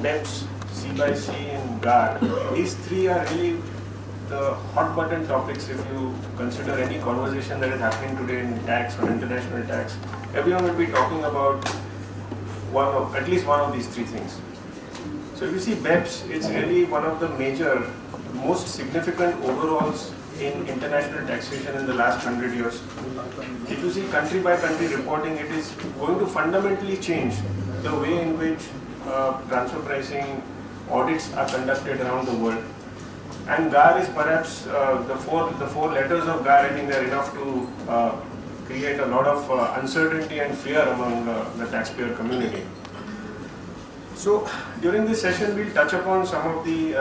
BEPS, C by C and GAR, these three are really the hot button topics if you consider any conversation that is happening today in tax or international tax. Everyone will be talking about at least one of these three things. So if you see BEPS, it's really one of the major, most significant overhauls in international taxation in the last 100 years. If you see country by country reporting, it is going to fundamentally change the way in which transfer pricing audits are conducted around the world. And GAR is perhaps the four letters of GAR, I think they are enough to create a lot of uncertainty and fear among the taxpayer community. So during this session, we'll touch upon some of the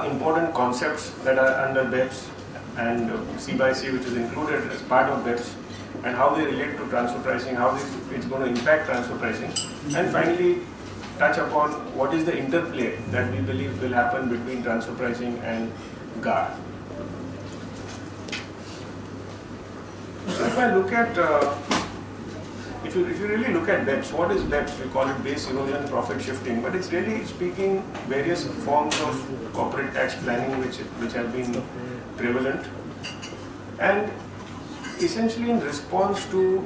important concepts that are under BEPS and C by C, which is included as part of BEPS, and how they relate to transfer pricing, how it's going to impact transfer pricing, and finally touch upon what is the interplay that we believe will happen between transfer pricing and GAR. So if I look at, if you really look at BEPS, what is BEPS? We call it base erosion profit shifting, but it's really speaking various forms of corporate tax planning which have been prevalent, and essentially in response to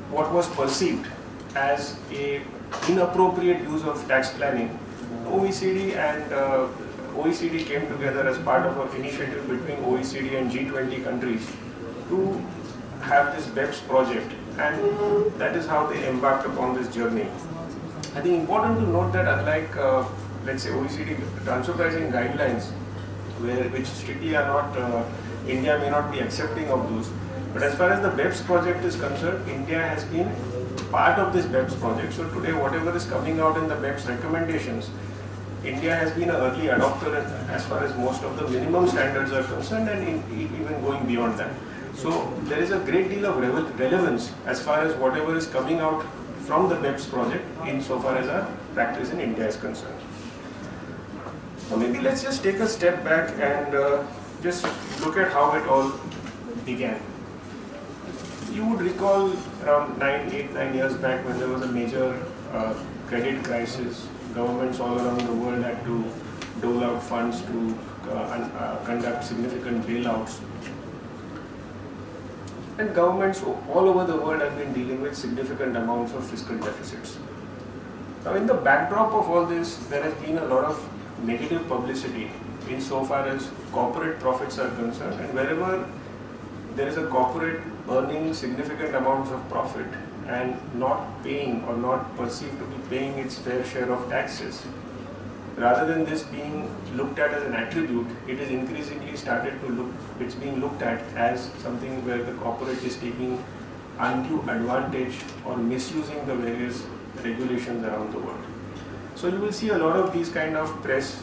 what was perceived as a inappropriate use of tax planning, OECD and OECD came together as part of an initiative between OECD and G20 countries to have this BEPS project, and that is how they embarked upon this journey. I think important to note that unlike let's say OECD transfer pricing guidelines, which strictly are not, India may not be accepting of those, but as far as the BEPS project is concerned, India has been part of this BEPS project. So today whatever is coming out in the BEPS recommendations, India has been an early adopter as far as most of the minimum standards are concerned, and even going beyond that. So there is a great deal of relevance as far as whatever is coming out from the BEPS project insofar as our practice in India is concerned. So maybe let's just take a step back and just look at how it all began. You would recall around 8, 9 years back when there was a major credit crisis. Governments all around the world had to dole out funds to conduct significant bailouts. And governments all over the world have been dealing with significant amounts of fiscal deficits. Now in the backdrop of all this, there has been a lot of negative publicity insofar as corporate profits are concerned, and wherever there is a corporate earning significant amounts of profit and not paying or not perceived to be paying its fair share of taxes, rather than this being looked at as an attribute, it is increasingly it's being looked at as something where the corporate is taking undue advantage or misusing the various regulations around the world. So you will see a lot of these kind of press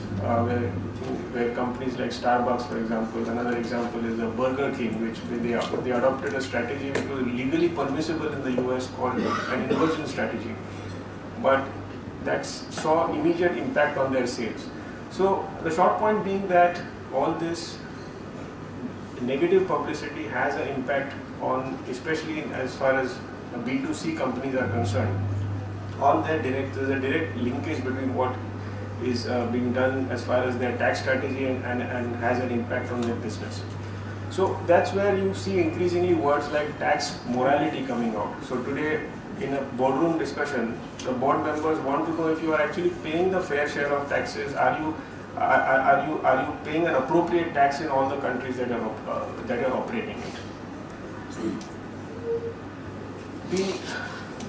where companies like Starbucks, for example, another example is the Burger King, which they adopted a strategy which was legally permissible in the US called an inversion strategy, but that saw immediate impact on their sales. So the short point being that all this negative publicity has an impact on, especially as far as B2C companies are concerned, on their there's a direct linkage between what is being done as far as their tax strategy and has an impact on their business. So that's where you see increasingly words like tax morality coming out. So today in a boardroom discussion, the board members want to know if you are actually paying the fair share of taxes. Are you paying an appropriate tax in all the countries that are operating it? The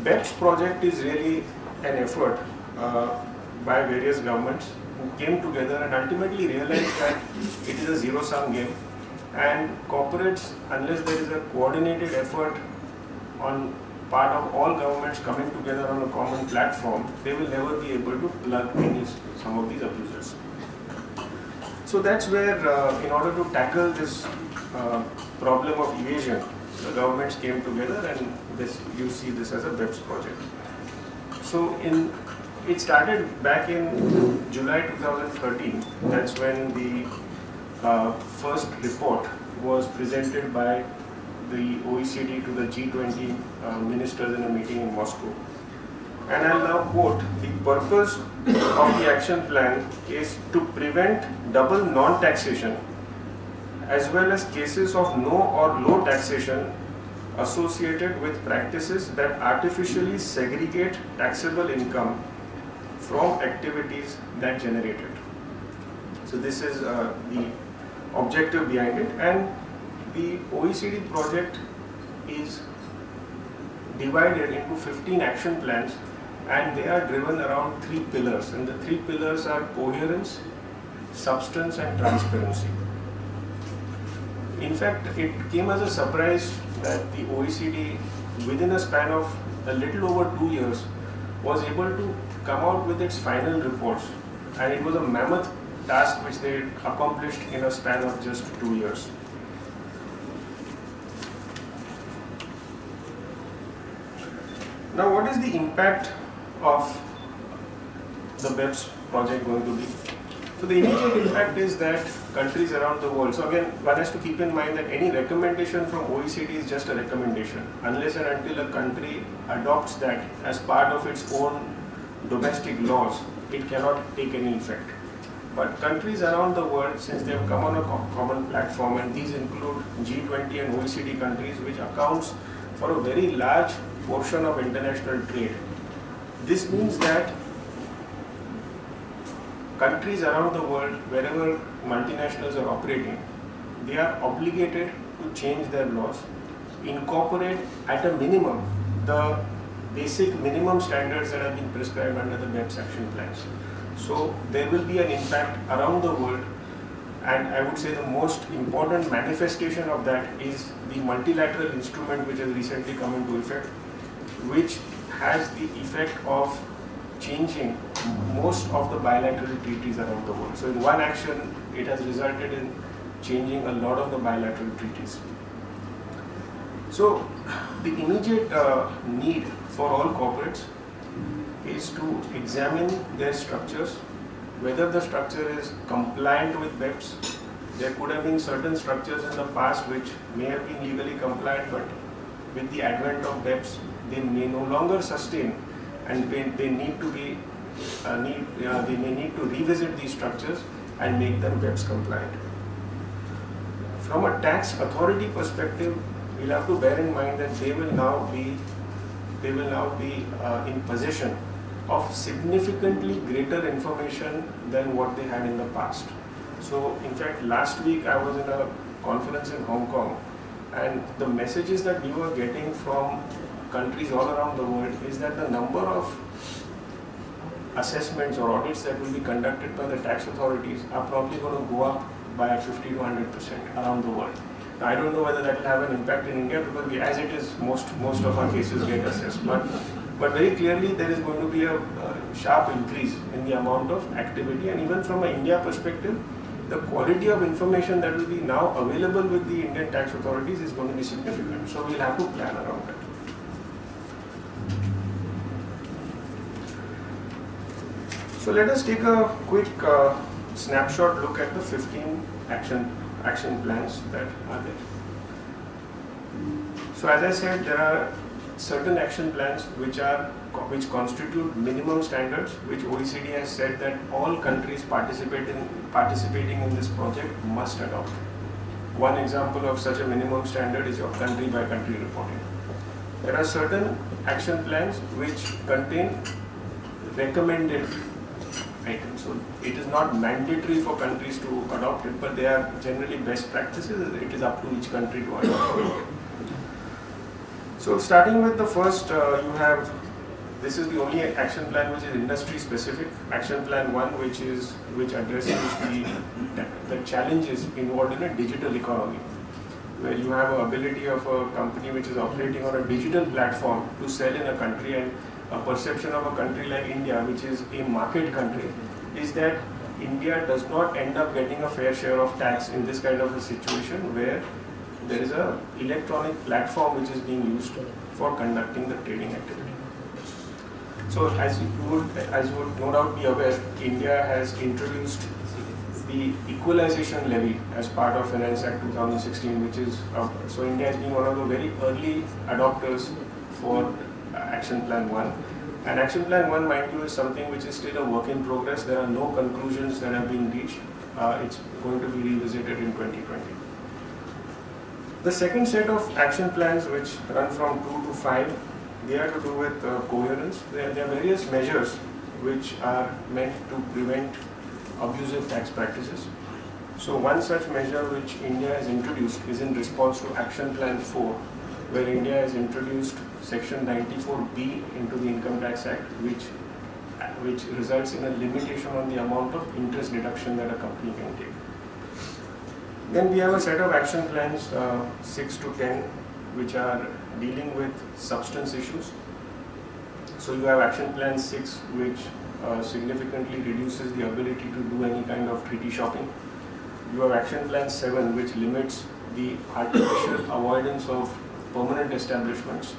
BEPS project is really an effort by various governments who came together and ultimately realized that it is a zero-sum game, and corporates, unless there is a coordinated effort on part of all governments coming together on a common platform, they will never be able to plug some of these abusers. So that's where, in order to tackle this problem of evasion, the governments came together, and you see this as a BEPS project. So it started back in July 2013. That's when the first report was presented by the OECD to the G20 ministers in a meeting in Moscow. And I'll now quote, the purpose of the action plan is to prevent double non-taxation as well as cases of no or low taxation associated with practices that artificially segregate taxable income from activities that generate it. So this is the objective behind it, and the OECD project is divided into 15 action plans, and they are driven around 3 pillars, and the 3 pillars are coherence, substance and transparency. In fact, it came as a surprise that the OECD, within a span of a little over 2 years, was able to come out with its final reports, and it was a mammoth task which they accomplished in a span of just 2 years. Now, what is the impact of the BEPS project going to be? So the immediate impact is that countries around the world, so again, one has to keep in mind that any recommendation from OECD is just a recommendation. Unless and until a country adopts that as part of its own domestic laws, it cannot take any effect. But countries around the world, since they have come on a common platform, and these include G20 and OECD countries, which accounts for a very large portion of international trade. This means that countries around the world, wherever multinationals are operating, they are obligated to change their laws, incorporate at a minimum the basic minimum standards that have been prescribed under the BEPS action plans. So there will be an impact around the world, and I would say the most important manifestation of that is the multilateral instrument which has recently come into effect, which has the effect of changing most of the bilateral treaties around the world. So in one action, it has resulted in changing a lot of the bilateral treaties. So the immediate need for all corporates is to examine their structures, whether the structure is compliant with BEPS. There could have been certain structures in the past which may have been legally compliant, but with the advent of BEPS, they may no longer sustain, and they need to be they may need to revisit these structures and make them BEPS compliant. From a tax authority perspective, we'll have to bear in mind that they will now be in possession of significantly greater information than what they had in the past. So in fact, last week I was in a conference in Hong Kong, and the messages that we were getting from countries all around the world is that the number of assessments or audits that will be conducted by the tax authorities are probably going to go up by 50 to 100% around the world. Now, I don't know whether that will have an impact in India, because as it is, most of our cases get assessed. But very clearly, there is going to be a sharp increase in the amount of activity, and even from an India perspective, the quality of information that will be now available with the Indian tax authorities is going to be significant. So we'll have to plan around that. So let us take a quick snapshot look at the 15 action plans that are there. So as I said, there are certain action plans which constitute minimum standards, which OECD has said that all countries participating in this project must adopt. One example of such a minimum standard is your country by country reporting. There are certain action plans which contain recommended items. So it is not mandatory for countries to adopt it, but they are generally best practices. It is up to each country to adopt it. So starting with the first, this is the only action plan which is industry specific. Action plan 1, which addresses the challenges involved in a digital economy, where you have an ability of a company which is operating on a digital platform to sell in a country, and a perception of a country like India, which is a market country, is that India does not end up getting a fair share of tax in this kind of a situation where there is an electronic platform which is being used for conducting the trading activity. So as you would no doubt be aware, India has introduced the equalization levy as part of Finance Act 2016, which is, so India has been one of the very early adopters for Action Plan 1. And Action Plan 1, mind you, is something which is still a work in progress. There are no conclusions that have been reached. It's going to be revisited in 2020. The second set of action plans, which run from 2 to 5, they are to do with coherence. There are various measures which are meant to prevent abusive tax practices. So one such measure which India has introduced is in response to Action Plan 4, where India has introduced Section 94B into the Income Tax Act, which results in a limitation on the amount of interest deduction that a company can take. Then we have a set of action plans 6 to 10, which are dealing with substance issues. So you have Action Plan 6, which significantly reduces the ability to do any kind of treaty shopping. You have Action Plan 7, which limits the artificial avoidance of permanent establishments.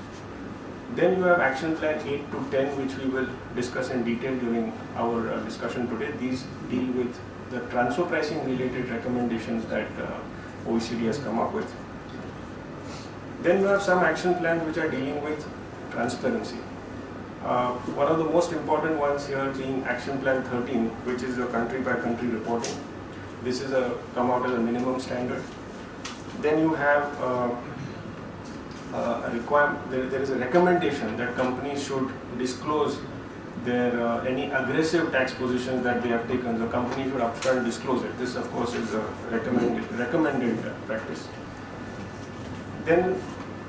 Then you have Action Plan 8 to 10, which we will discuss in detail during our discussion today. These deal with the transfer pricing related recommendations that OECD has come up with. Then you have some action plans which are dealing with transparency. One of the most important ones here being Action Plan 13, which is the country by country reporting. This is come out as a minimum standard. Then you have a requirement. There is a recommendation that companies should disclose their any aggressive tax positions that they have taken. The company should upfront disclose it. This, of course, is a recommended practice. Then,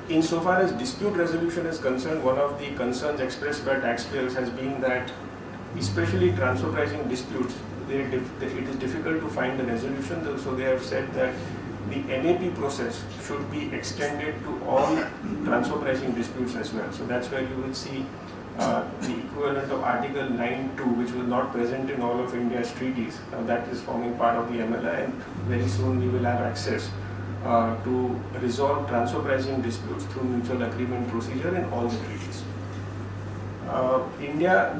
insofar as dispute resolution is concerned, one of the concerns expressed by taxpayers has been that, especially transfer pricing disputes, it is difficult to find a resolution. So they have said that the NAP process should be extended to all transfer pricing disputes as well. So that's where you will see the equivalent of Article 9.2, which was not present in all of India's treaties. That is forming part of the MLI, and very soon we will have access to resolve transfer pricing disputes through mutual agreement procedure in all the treaties. India,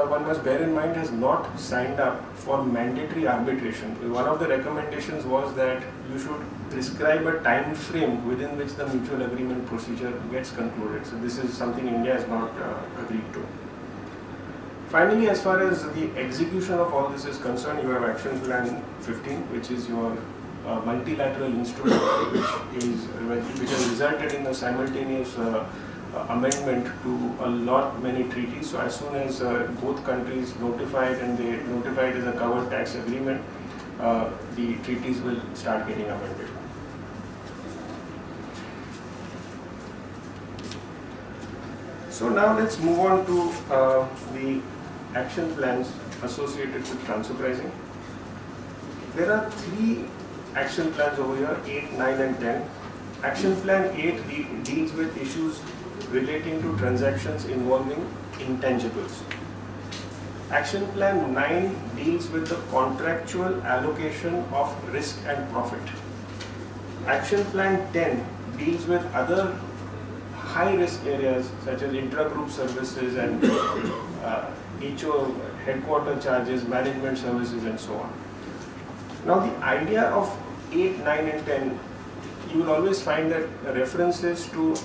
one must bear in mind, has not signed up for mandatory arbitration. One of the recommendations was that you should prescribe a time frame within which the mutual agreement procedure gets concluded. So this is something India has not agreed to. Finally, as far as the execution of all this is concerned, you have Action Plan 15, which is your multilateral instrument, which has resulted in a simultaneous amendment to many treaties. So as soon as both countries notified and they notified as a covered tax agreement, the treaties will start getting amended. So now let's move on to the action plans associated with transfer pricing. There are 3 action plans over here, 8, 9 and 10. Action Plan 8 deals with issues relating to transactions involving intangibles. Action Plan 9 deals with the contractual allocation of risk and profit. Action Plan 10 deals with other high risk areas such as intra-group services and HO headquarter charges, management services and so on. Now the idea of 8, 9 and 10, you will always find that references to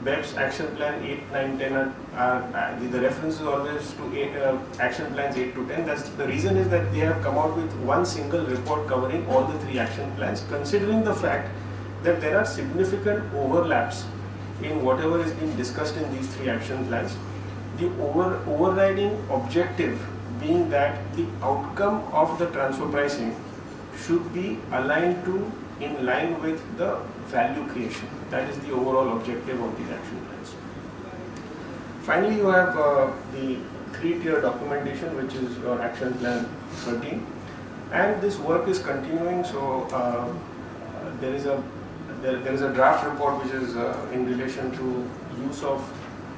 BEPS Action Plan 8, 9, 10 are the references always to Action Plans 8 to 10. The reason is that they have come out with one single report covering all the 3 action plans, considering the fact that there are significant overlaps in whatever is being discussed in these 3 action plans. The overriding objective being that the outcome of the transfer pricing should be aligned to, in line with the value creation. That is the overall objective of these action plans. Finally, you have the 3-tier documentation, which is your Action Plan 13, and this work is continuing. So there is a draft report which is in relation to use of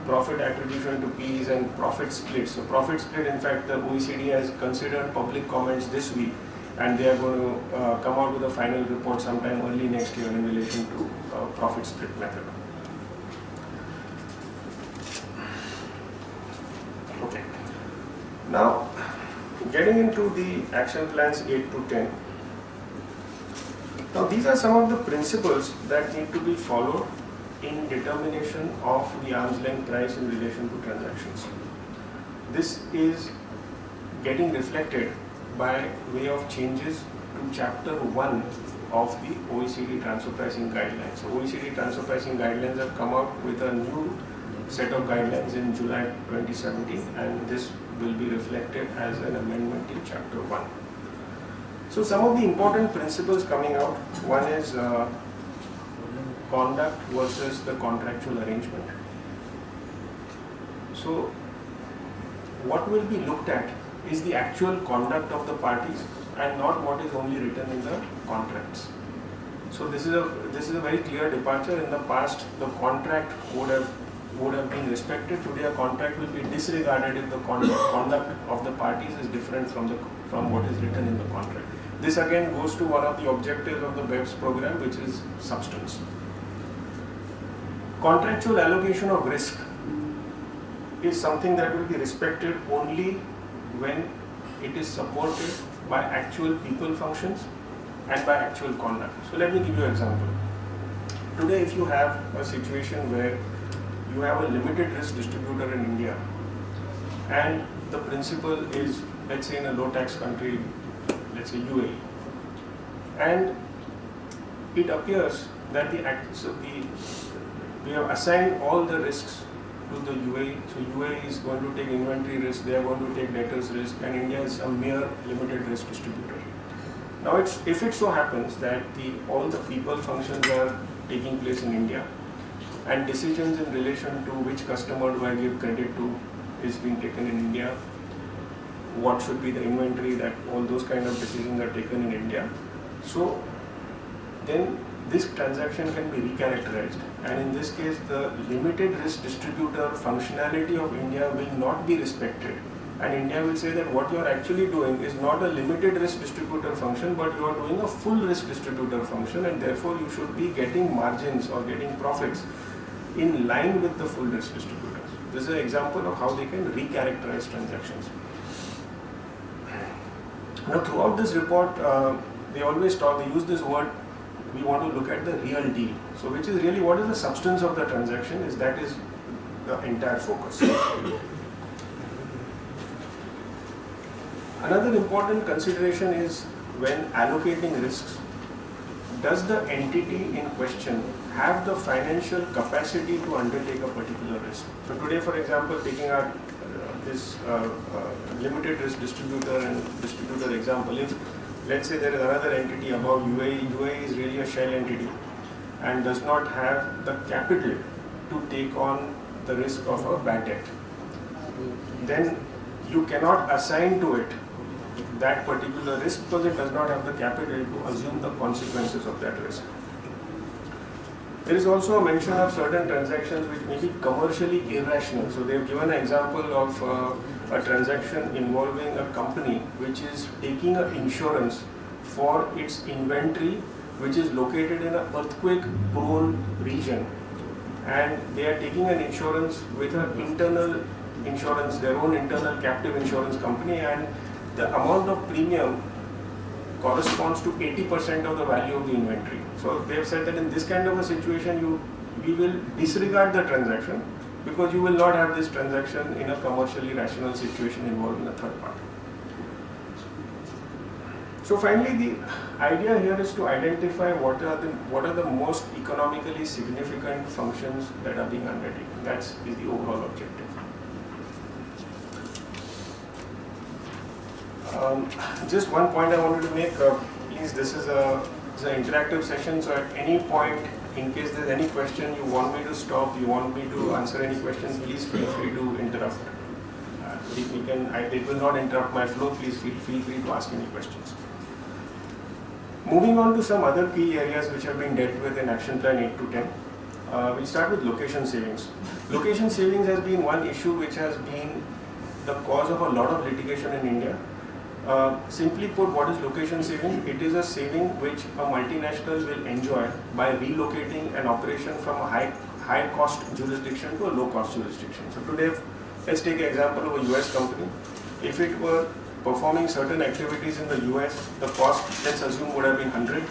profit attribution to Ps and profit split. So profit split, in fact, the OECD has considered public comments this week, and they are going to come out with a final report sometime early next year in relation to profit split method. Okay. Now, getting into the action plans 8 to 10. Now, these are some of the principles that need to be followed in determination of the arm's length price in relation to transactions. this is getting reflected by way of changes to Chapter 1 of the OECD Transfer Pricing Guidelines. So OECD Transfer Pricing Guidelines have come out with a new set of guidelines in July 2017, and this will be reflected as an amendment in Chapter 1. So some of the important principles coming out, one is conduct versus the contractual arrangement. So what will be looked at is the actual conduct of the parties and not what is only written in the contracts. So this is a very clear departure. In the past, the contract would have been respected. Today, a contract will be disregarded if the conduct of the parties is different from what is written in the contract. This again goes to one of the objectives of the BEPS program, which is substance. Contractual allocation of risk is something that will be respected only when it is supported by actual people functions and by actual conduct. So let me give you an example. Today, if you have a situation where you have a limited risk distributor in India, and the principal is, let's say, in a low tax country, let's say UAE, and it appears that we have assigned all the risks to the UAE. So UAE is going to take inventory risk, they are going to take debtors risk, and India is a mere limited risk distributor. Now, if it so happens that all the people functions are taking place in India, and decisions in relation to which customer do I give credit to is being taken in India, what should be the inventory, that all those kind of decisions are taken in India. So then this transaction can be recharacterized, and in this case the limited risk distributor functionality of India will not be respected, and India will say that what you are actually doing is not a limited risk distributor function, but you are doing a full risk distributor function, and therefore you should be getting margins or getting profits in line with the full risk distributors. This is an example of how they can recharacterize transactions. Now, throughout this report, they use this word, we want to look at the real deal. So which is really what is the substance of the transaction, that is the entire focus. Another important consideration is when allocating risks, does the entity in question have the financial capacity to undertake a particular risk? So today, for example, taking our this limited risk distributor and distributor example, if let's say there is another entity above UAE is really a shell entity and does not have the capital to take on the risk of a bad debt, then you cannot assign to it that particular risk because it does not have the capital to assume the consequences of that risk. There is also a mention of certain transactions which may be commercially irrational. So they have given an example of a transaction involving a company which is taking an insurance for its inventory which is located in an earthquake-prone region, and they are taking an insurance with an internal insurance, their own internal captive insurance company, and the amount of premium corresponds to 80% of the value of the inventory. So they have said that in this kind of a situation, we will disregard the transaction because you will not have this transaction in a commercially rational situation involving a third party. So finally, the idea here is to identify what are the most economically significant functions that are being undertaken. That is the overall objective. Just one point I wanted to make, please, this is an interactive session, so at any point, in case there is any question you want me to stop, you want me to answer any questions, please feel free to interrupt. It will not interrupt my flow, please feel free to ask any questions. Moving on to some other key areas which have been dealt with in Action Plan 8 to 10. We'll start with location savings. Location savings has been one issue which has been the cause of a lot of litigation in India. Simply put, what is location saving? It is a saving which a multinational will enjoy by relocating an operation from a high cost jurisdiction to a low cost jurisdiction. So today, let's take an example of a US company. If it were performing certain activities in the US, the cost, let's assume, would have been 100.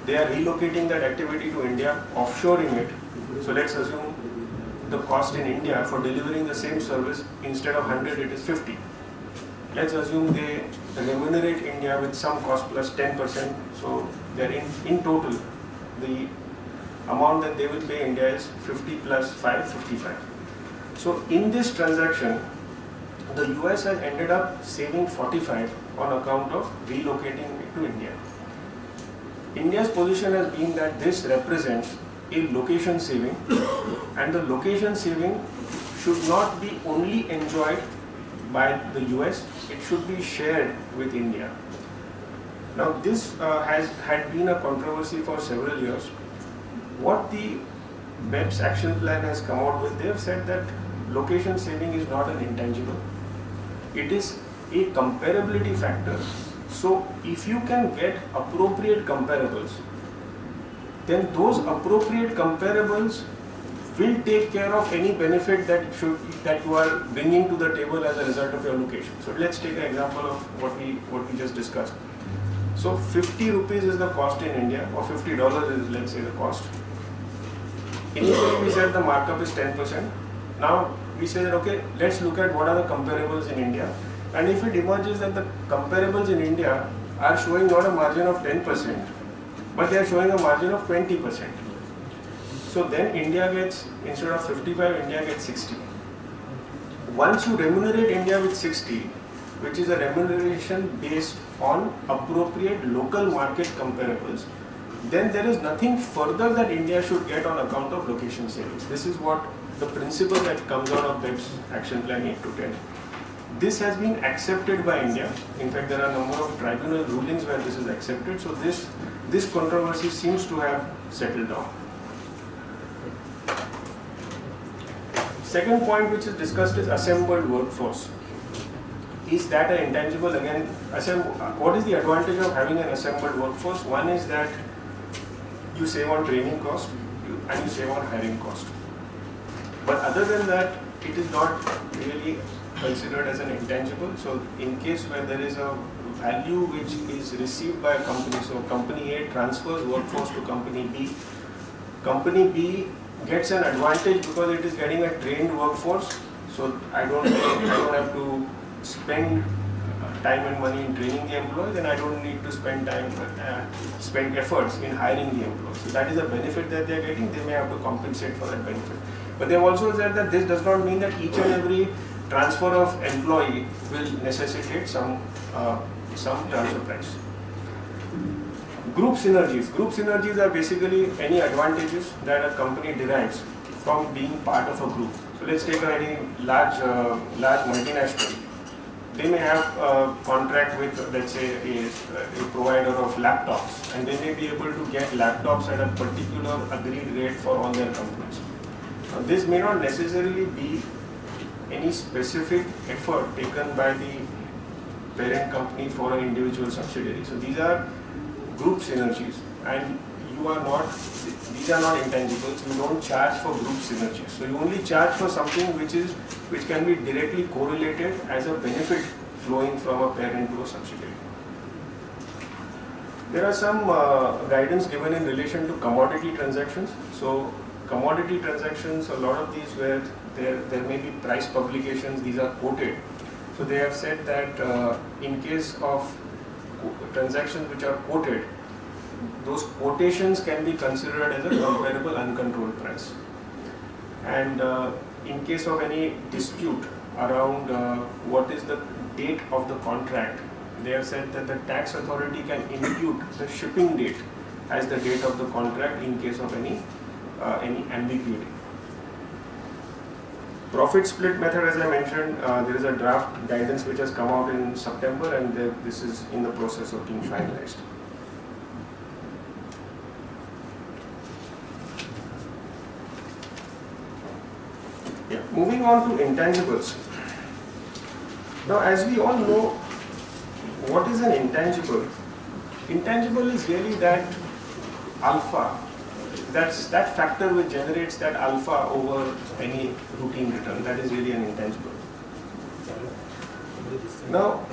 They are relocating that activity to India, offshoring it. So let's assume the cost in India for delivering the same service, instead of 100 it is 50. Let's assume they remunerate India with some cost plus 10%, so they're in total, the amount that they will pay India is 50 plus 5, 55. So in this transaction, the US has ended up saving 45 on account of relocating it to India. India's position has been that this represents a location saving, and the location saving should not be only enjoyed by the US, it should be shared with India. Now this has had been a controversy for several years. What the BEPS action plan has come out with, they have said that location saving is not an intangible. It is a comparability factor. So if you can get appropriate comparables, then those appropriate comparables will take care of any benefit that you are bringing to the table as a result of your location. So let's take an example of what we just discussed. So 50 rupees is the cost in India, or $50 is, let's say, the cost. Initially we said the markup is 10%. Now we say that, okay, let's look at what are the comparables in India, and if it emerges that the comparables in India are showing not a margin of 10%, but they are showing a margin of 20%. So then India gets, instead of 55, India gets 60. Once you remunerate India with 60, which is a remuneration based on appropriate local market comparables, then there is nothing further that India should get on account of location savings. This is what the principle that comes out of BEPS Action Plan 8 to 10. This has been accepted by India. In fact, there are a number of tribunal rulings where this is accepted. So this controversy seems to have settled down. Second point which is discussed is assembled workforce. Is that an intangible? Again, what is the advantage of having an assembled workforce? One is that you save on training cost and you save on hiring cost. But other than that, it is not really considered as an intangible. So in case where there is a value which is received by a company, so company A transfers workforce to company B gets an advantage because it is getting a trained workforce. So I don't have to spend time and money in training the employees, and I don't need to spend efforts in hiring the employees. So that is a benefit that they are getting. They may have to compensate for that benefit. But they have also said that this does not mean that each and every transfer of employee will necessitate some transfer price. Group synergies. Group synergies are basically any advantages that a company derives from being part of a group. So let's take a very large multinational. They may have a contract with, let's say, a provider of laptops, and they may be able to get laptops at a particular agreed rate for all their companies. Now, this may not necessarily be any specific effort taken by the parent company for an individual subsidiary. So these are group synergies, and these are not intangibles. You don't charge for group synergies. So you only charge for something which can be directly correlated as a benefit flowing from a parent to a subsidiary. There are some guidance given in relation to commodity transactions. So commodity transactions, a lot of these where there may be price publications, these are quoted. So they have said that in case of transactions which are quoted, those quotations can be considered as a comparable uncontrolled price. And in case of any dispute around what is the date of the contract, they have said that the tax authority can impute the shipping date as the date of the contract in case of any ambiguity. Profit split method, as I mentioned, there is a draft guidance which has come out in September, and this is in the process of being finalized. Yeah. Moving on to intangibles. Now, as we all know, what is an intangible? Intangible is really that alpha. That's that factor which generates that alpha over any routine return. That is really an intangible. Now,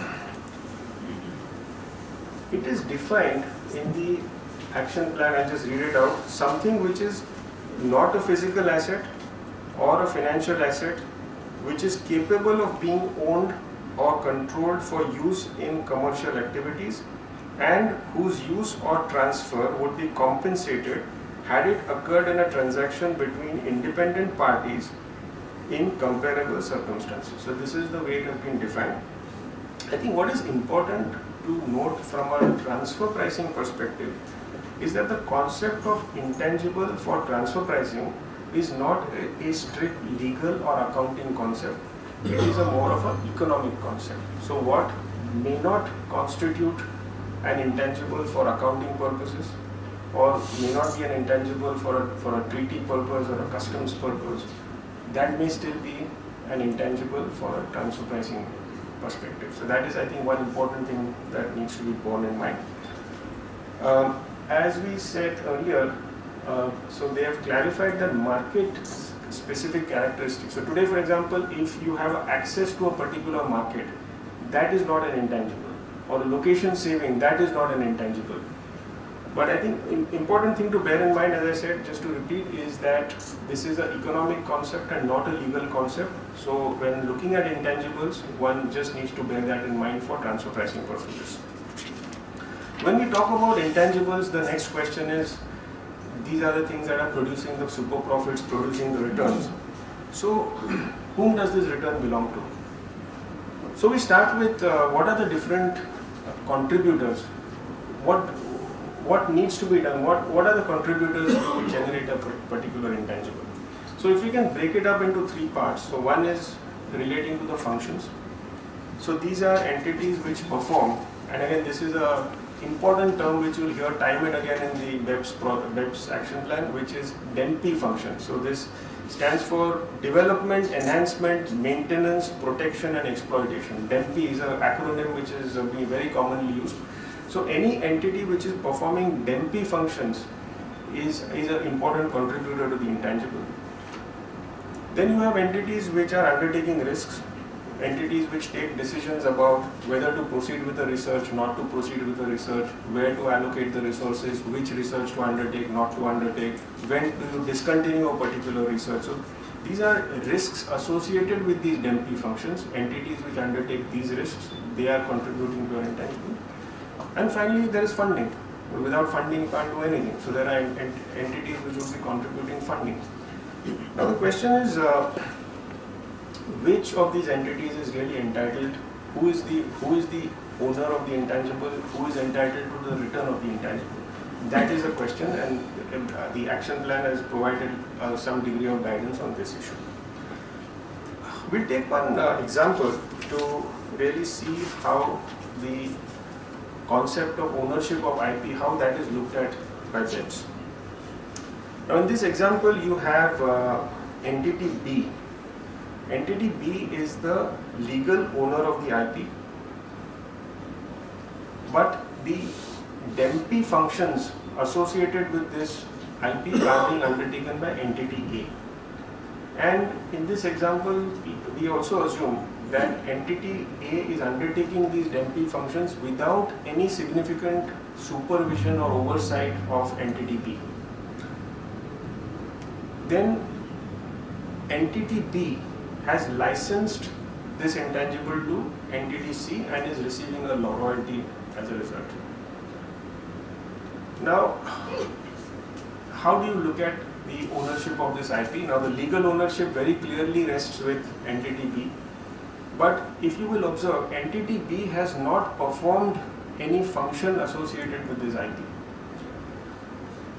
it is defined in the action plan. I'll just read it out. Something which is not a physical asset or a financial asset which is capable of being owned or controlled for use in commercial activities and whose use or transfer would be compensated had it occurred in a transaction between independent parties in comparable circumstances. So this is the way it has been defined. I think what is important to note from a transfer pricing perspective is that the concept of intangible for transfer pricing is not a strict legal or accounting concept. It is a more of an economic concept. So what may not constitute an intangible for accounting purposes or may not be an intangible for a treaty purpose or a customs purpose, that may still be an intangible for a transfer pricing perspective. So that is, I think, one important thing that needs to be borne in mind. As we said earlier, so they have clarified the market specific characteristics. So today, for example, if you have access to a particular market, that is not an intangible. Or a location saving, that is not an intangible. But I think important thing to bear in mind, as I said, just to repeat, is that this is an economic concept and not a legal concept. So when looking at intangibles, one just needs to bear that in mind for transfer pricing purposes. When we talk about intangibles, the next question is, these are the things that are producing the super profits, producing the returns. So whom does this return belong to? So we start with what are the different contributors? What needs to be done? What are the contributors to generate a particular intangible? So if we can break it up into three parts. So one is relating to the functions. So these are entities which perform, and again this is a important term which you will hear time and again in the BEPS action plan, which is DEMP function. So this stands for development, enhancement, maintenance, protection and exploitation. DEMP is an acronym which is being very commonly used. So any entity which is performing DEMP functions is an important contributor to the intangible. Then you have entities which are undertaking risks, entities which take decisions about whether to proceed with the research, not to proceed with the research, where to allocate the resources, which research to undertake, not to undertake, when to discontinue a particular research. So these are risks associated with these DEMP functions. Entities which undertake these risks, they are contributing to an intangible. And finally, there is funding. Without funding, you can't do anything. So there are entities which will be contributing funding. Now the question is, which of these entities is really entitled? Who is the owner of the intangible? Who is entitled to the return of the intangible? That is the question, and the action plan has provided some degree of guidance on this issue. We'll take one example to really see how the concept of ownership of IP, how that is looked at by BEPS. Now in this example, you have entity B. Entity B is the legal owner of the IP, but the DEMP functions associated with this IP are being undertaken by entity A. And in this example, we also assume that entity A is undertaking these DEMP functions without any significant supervision or oversight of entity B. Then entity B has licensed this intangible to entity C and is receiving a royalty as a result. Now, how do you look at the ownership of this IP? Now, the legal ownership very clearly rests with entity B. But if you will observe, entity B has not performed any function associated with this IP.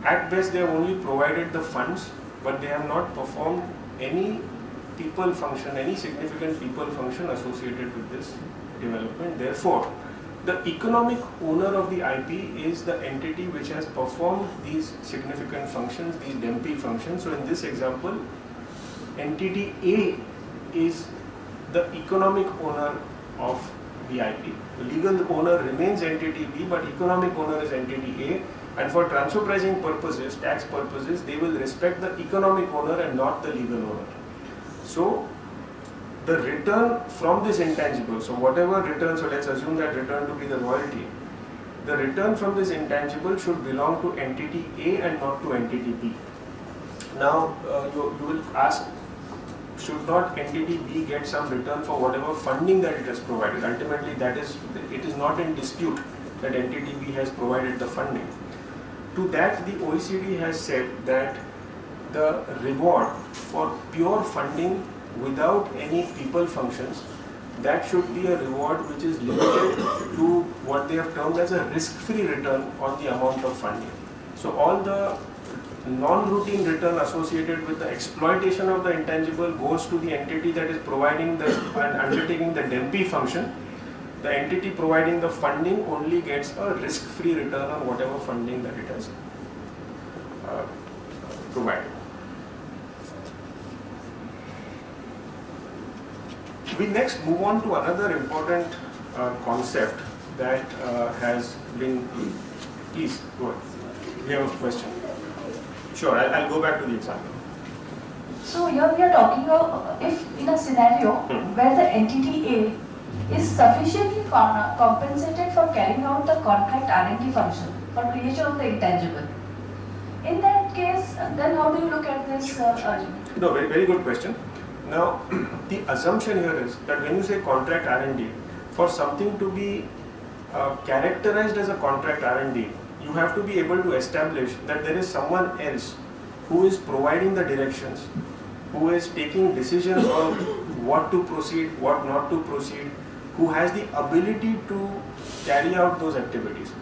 At best, they have only provided the funds, but they have not performed any people function, any significant people function associated with this development. Therefore, the economic owner of the IP is the entity which has performed these significant functions, these DEMP functions. So in this example, entity A is the economic owner of the IP. The legal owner remains entity B, but economic owner is entity A. And for transfer pricing purposes, tax purposes, they will respect the economic owner and not the legal owner. So the return from this intangible, so whatever return, so let's assume that return to be the royalty, the return from this intangible should belong to entity A and not to entity B. Now you will ask, should not entity B get some return for whatever funding that it has provided? Ultimately, it is not in dispute that entity B has provided the funding. To that, the OECD has said that the reward for pure funding without any people functions, that should be a reward which is limited to what they have termed as a risk-free return on the amount of funding. So all the non-routine return associated with the exploitation of the intangible goes to the entity that is providing the and undertaking the DEMP function. The entity providing the funding only gets a risk-free return on whatever funding that it has provided. We next move on to another important concept that has been. Please go ahead. We have a question. Sure, I'll go back to the example. So here we are talking of if in a scenario where the entity A is sufficiently compensated for carrying out the contract R&D function for creation of the intangible. In that case, then how do you look at this argument? No, very good question. Now, the assumption here is that when you say contract R&D, for something to be characterized as a contract R&D, you have to be able to establish that there is someone else who is providing the directions, who is taking decisions on what to proceed, what not to proceed, who has the ability to carry out those activities.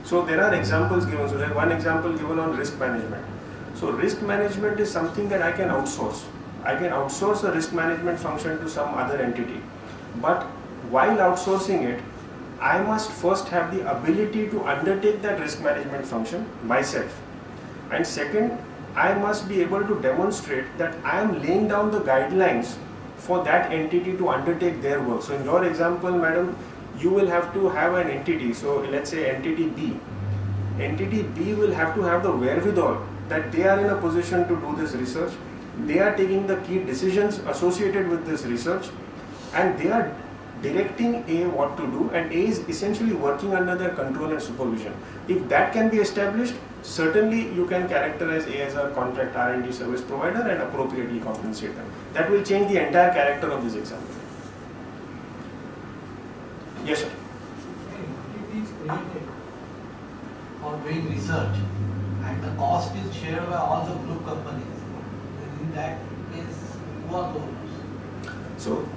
So there are examples given. So there is one example given on risk management. So risk management is something that I can outsource. I can outsource a risk management function to some other entity. But while outsourcing it, I must first have the ability to undertake that risk management function myself. And second, I must be able to demonstrate that I am laying down the guidelines for that entity to undertake their work. So in your example, madam, you will have to have an entity. So let's say entity B. Entity B will have to have the wherewithal that they are in a position to do this research. They are taking the key decisions associated with this research, and they are directing A what to do, and A is essentially working under their control and supervision. If that can be established, certainly you can characterize A as a contract R&D service provider and appropriately compensate them. That will change the entire character of this example. Yes, sir. If it is created for doing research and the cost is shared by all the group companies, then in that case, who are the owners? So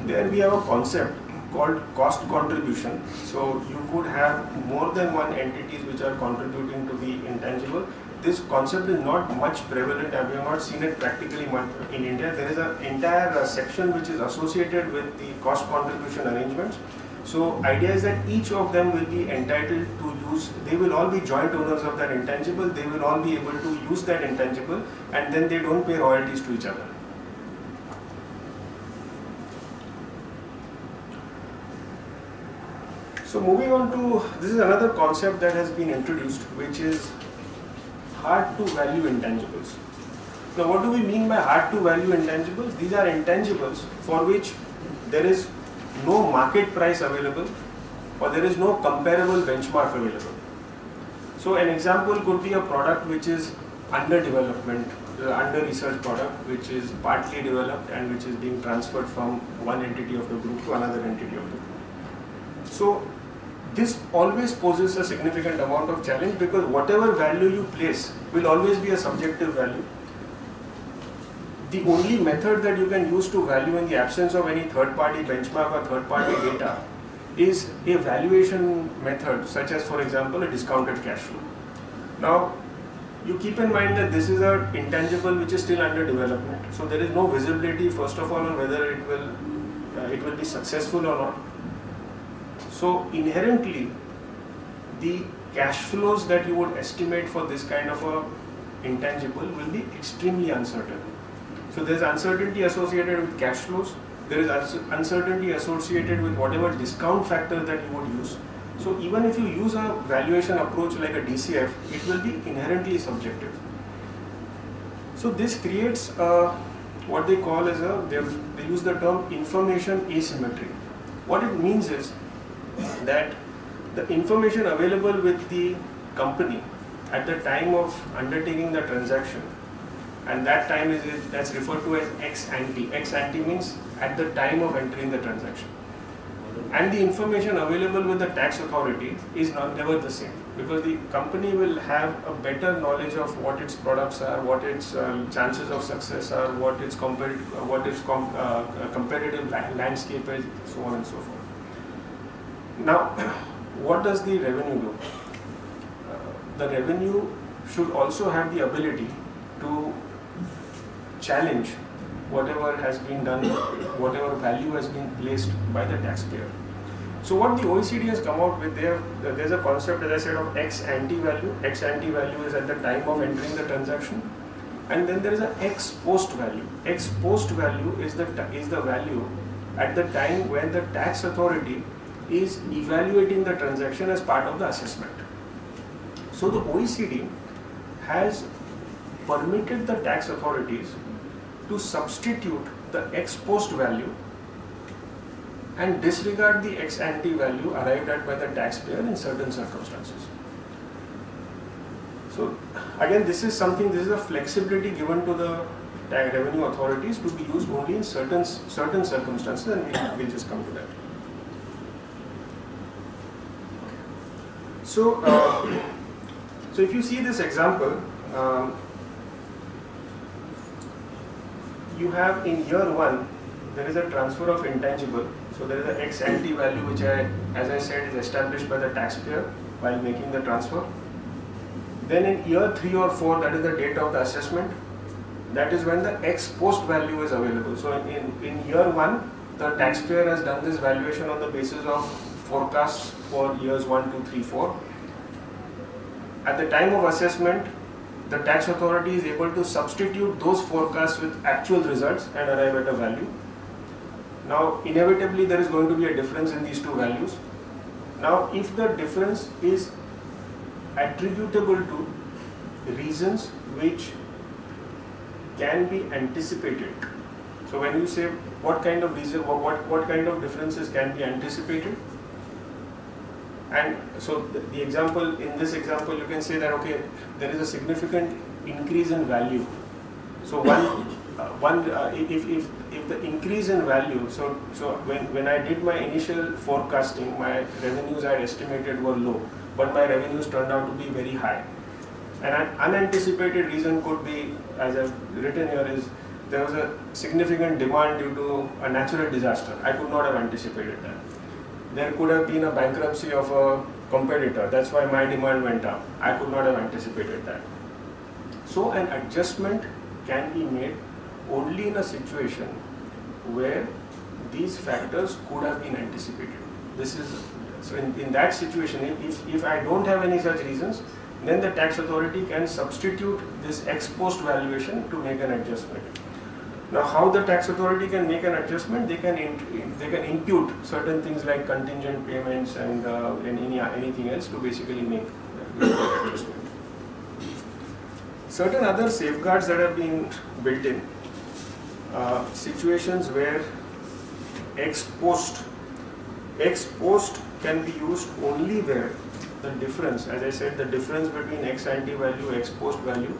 there we have a concept called cost contribution. So you could have more than one entities which are contributing to the intangible. This concept is not much prevalent, and we have not seen it practically much in India. There is an entire section which is associated with the cost contribution arrangements. So idea is that each of them will be entitled to use, they will all be joint owners of that intangible, they will all be able to use that intangible, and then they don't pay royalties to each other. So moving on to, this is another concept that has been introduced, which is hard to value intangibles. Now what do we mean by hard to value intangibles? These are intangibles for which there is no market price available, or there is no comparable benchmark available. So an example could be a product which is under development, under research product, which is partly developed and which is being transferred from one entity of the group to another entity of the group. So this always poses a significant amount of challenge, because whatever value you place will always be a subjective value. The only method that you can use to value in the absence of any third-party benchmark or third-party data is a valuation method, such as, for example, a discounted cash flow. Now, you keep in mind that this is an intangible which is still under development. So there is no visibility, first of all, on whether it will be successful or not. So inherently, the cash flows that you would estimate for this kind of a intangible will be extremely uncertain. So there is uncertainty associated with cash flows, there is uncertainty associated with whatever discount factor that you would use. So even if you use a valuation approach like a DCF, it will be inherently subjective. So this creates what they call as they use the term information asymmetry. What it means is that the information available with the company at the time of undertaking the transaction and that time that's referred to as ex ante. Ex ante means at the time of entering the transaction. And the information available with the tax authority is never the same, because the company will have a better knowledge of what its products are, what its chances of success are, what its competitive landscape is, so on and so forth. Now, what does the revenue do? The revenue should also have the ability to challenge whatever has been done, whatever value has been placed by the taxpayer. So what the OECD has come out with, there's a concept, as I said, of ex ante value. Ex ante value is at the time of entering the transaction, and then there is an ex post value. Ex post value is the value at the time when the tax authority is evaluating the transaction as part of the assessment. So the OECD has permitted the tax authorities to substitute the ex post value and disregard the ex ante value arrived at by the taxpayer in certain circumstances. So again, this is a flexibility given to the revenue authorities to be used only in certain circumstances, and we'll just come to that. So, so if you see this example, you have in year 1, there is a transfer of intangible. So there is an ex ante value which, as I said, is established by the taxpayer while making the transfer. Then in year 3 or 4, that is the date of the assessment, that is when the ex post value is available. So in year 1, the taxpayer has done this valuation on the basis of forecasts for years 1, 2, 3, 4. At the time of assessment, the tax authority is able to substitute those forecasts with actual results and arrive at a value. Now, inevitably, there is going to be a difference in these two values. Now, if the difference is attributable to reasons which can be anticipated, so when you say what kind of reason, what kind of differences can be anticipated, and so the example, in this example, you can say that okay, there is a significant increase in value. So if the increase in value, so when I did my initial forecasting, my revenues I estimated were low, but my revenues turned out to be very high. And an unanticipated reason could be, as I've written here, is there was a significant demand due to a natural disaster. I could not have anticipated that. There could have been a bankruptcy of a competitor. That's why my demand went up. I could not have anticipated that. So an adjustment can be made only in a situation where these factors could have been anticipated. So in that situation, if I don't have any such reasons, then the tax authority can substitute this ex post valuation to make an adjustment. Now, how the tax authority can make an adjustment? They can impute certain things like contingent payments and anything else to basically make an adjustment. Certain other safeguards that have been built in, situations where ex post can be used only where the difference, as I said, the difference between ex ante value, ex post value,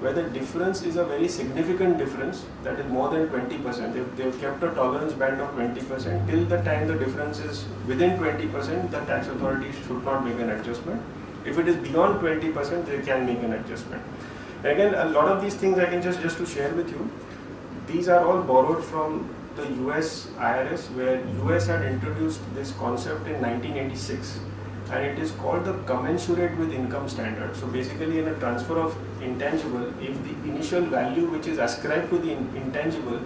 where the difference is a very significant difference, that is more than 20%. They've kept a tolerance band of 20%. Till the time the difference is within 20%, the tax authority should not make an adjustment. If it is beyond 20%, they can make an adjustment. And again, a lot of these things I can just to share with you, these are all borrowed from the US IRS, where US had introduced this concept in 1986. And it is called the commensurate with income standard. So basically, in a transfer of intangible, if the initial value which is ascribed to the intangible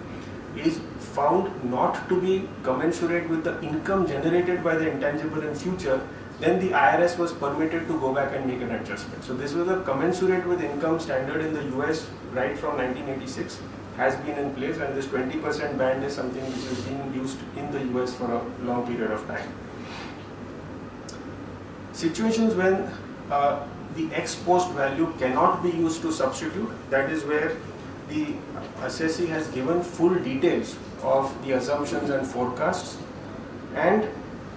is found not to be commensurate with the income generated by the intangible in future, then the IRS was permitted to go back and make an adjustment. So this was a commensurate with income standard in the US right from 1986, has been in place, and this 20% band is something which is being used in the US for a long period of time. Situations when the ex post value cannot be used to substitute, that is where the assessee has given full details of the assumptions and forecasts, and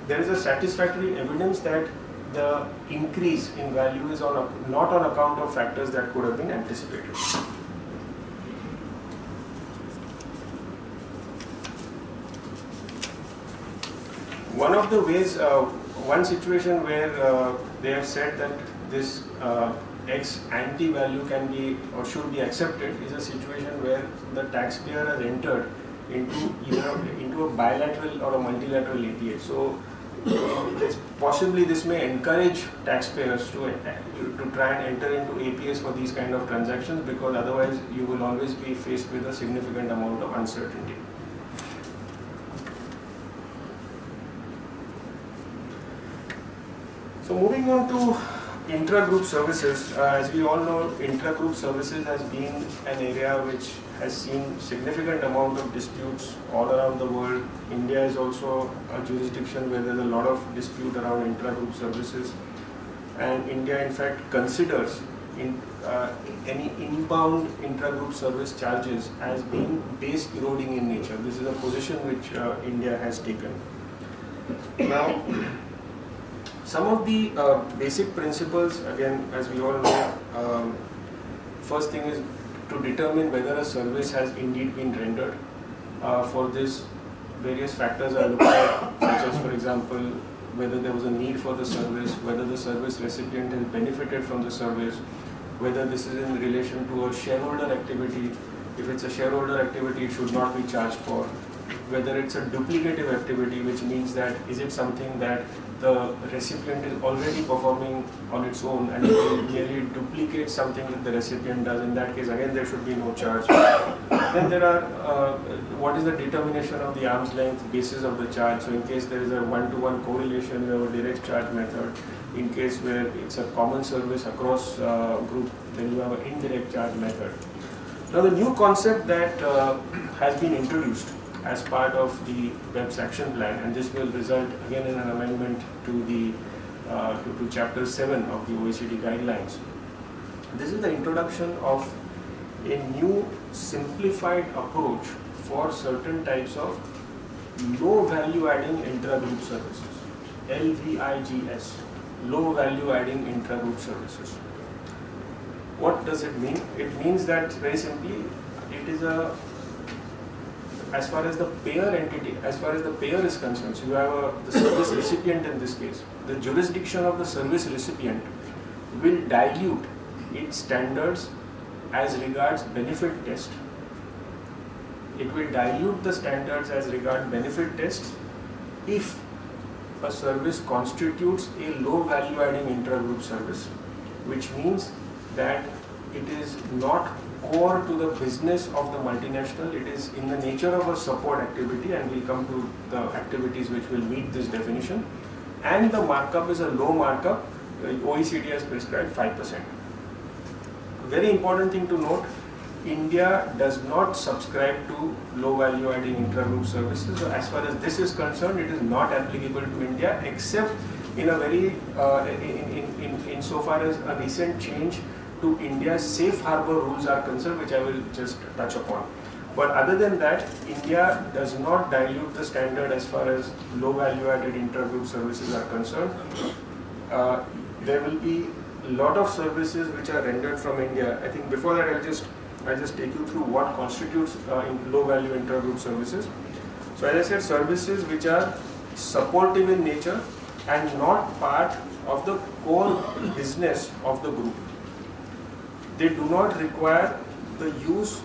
there is a satisfactory evidence that the increase in value is not on account of factors that could have been anticipated. One of the ways, one situation where they have said that this X ante value can be or should be accepted is a situation where the taxpayer has entered into either into a bilateral or a multilateral APA. So possibly this may encourage taxpayers to try and enter into APAs for these kind of transactions, because otherwise you will always be faced with a significant amount of uncertainty. So moving on to intra-group services, as we all know, intra-group services has been an area which has seen significant amount of disputes all around the world. India is also a jurisdiction where there's a lot of dispute around intra-group services, and India in fact considers any inbound intra-group service charges as being base eroding in nature. This is a position which India has taken. Now, some of the basic principles, again, as we all know, first thing is to determine whether a service has indeed been rendered. For this, various factors are looked at, such as, for example, whether there was a need for the service, whether the service recipient has benefited from the service, whether this is in relation to a shareholder activity. If it's a shareholder activity, it should not be charged for. Whether it's a duplicative activity, which means that is it something that the recipient is already performing on its own and it will merely duplicate something that the recipient does. In that case, again, there should be no charge. Then there are what is the determination of the arm's length basis of the charge. So in case there is a one-to-one correlation, we have a direct charge method. In case where it's a common service across group, then you have an indirect charge method. Now the new concept that has been introduced as part of the BEPS action plan, and this will result again in an amendment to the to Chapter 7 of the OECD guidelines. This is the introduction of a new simplified approach for certain types of low value adding intra-group services, LVIGS, low value adding intra-group services. What does it mean? It means that very simply it is as far as the payer entity, as far as the payer is concerned, so you have the service recipient in this case, the jurisdiction of the service recipient will dilute its standards as regards benefit test. It will dilute the standards as regards benefit tests if a service constitutes a low value adding intra-group service, which means that it is not core to the business of the multinational. It is in the nature of a support activity, and we'll come to the activities which will meet this definition. And the markup is a low markup. OECD has prescribed 5%. Very important thing to note, India does not subscribe to low value adding intra-group services. So as far as this is concerned, it is not applicable to India, except in a very insofar as a recent change to India's safe harbor rules are concerned, which I will just touch upon. But other than that, India does not dilute the standard as far as low value added intra-group services are concerned. There will be a lot of services which are rendered from India. I think before that I'll just take you through what constitutes low value intra-group services. So as I said, services which are supportive in nature and not part of the core business of the group. They do not require the use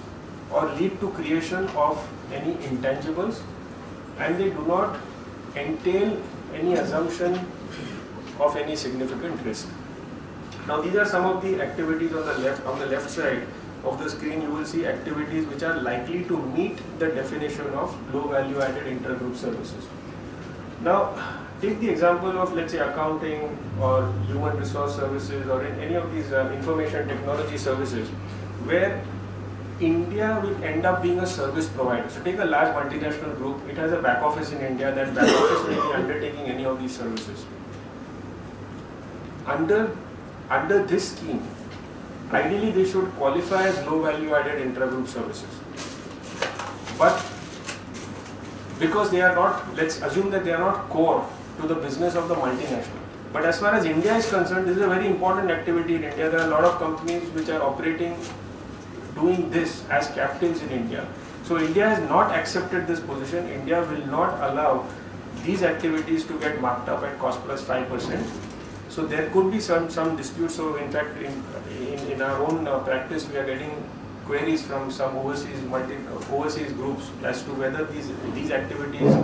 or lead to creation of any intangibles, and they do not entail any assumption of any significant risk. Now these are some of the activities on the left. On the left side of the screen, you will see activities which are likely to meet the definition of low value added intra-group services. Now take the example of, let's say, accounting or human resource services or in any of these information technology services, where India will end up being a service provider. So take a large multinational group, it has a back office in India, that back office will be undertaking any of these services. Under this scheme, ideally they should qualify as low value added intra-group services. But because they are not, let's assume that they are not core to the business of the multinational. But as far as India is concerned, this is a very important activity in India. There are a lot of companies which are operating, doing this as captives in India. So India has not accepted this position. India will not allow these activities to get marked up at cost plus 5%. So there could be some disputes. So in fact, in our own practice, we are getting queries from some overseas groups as to whether these activities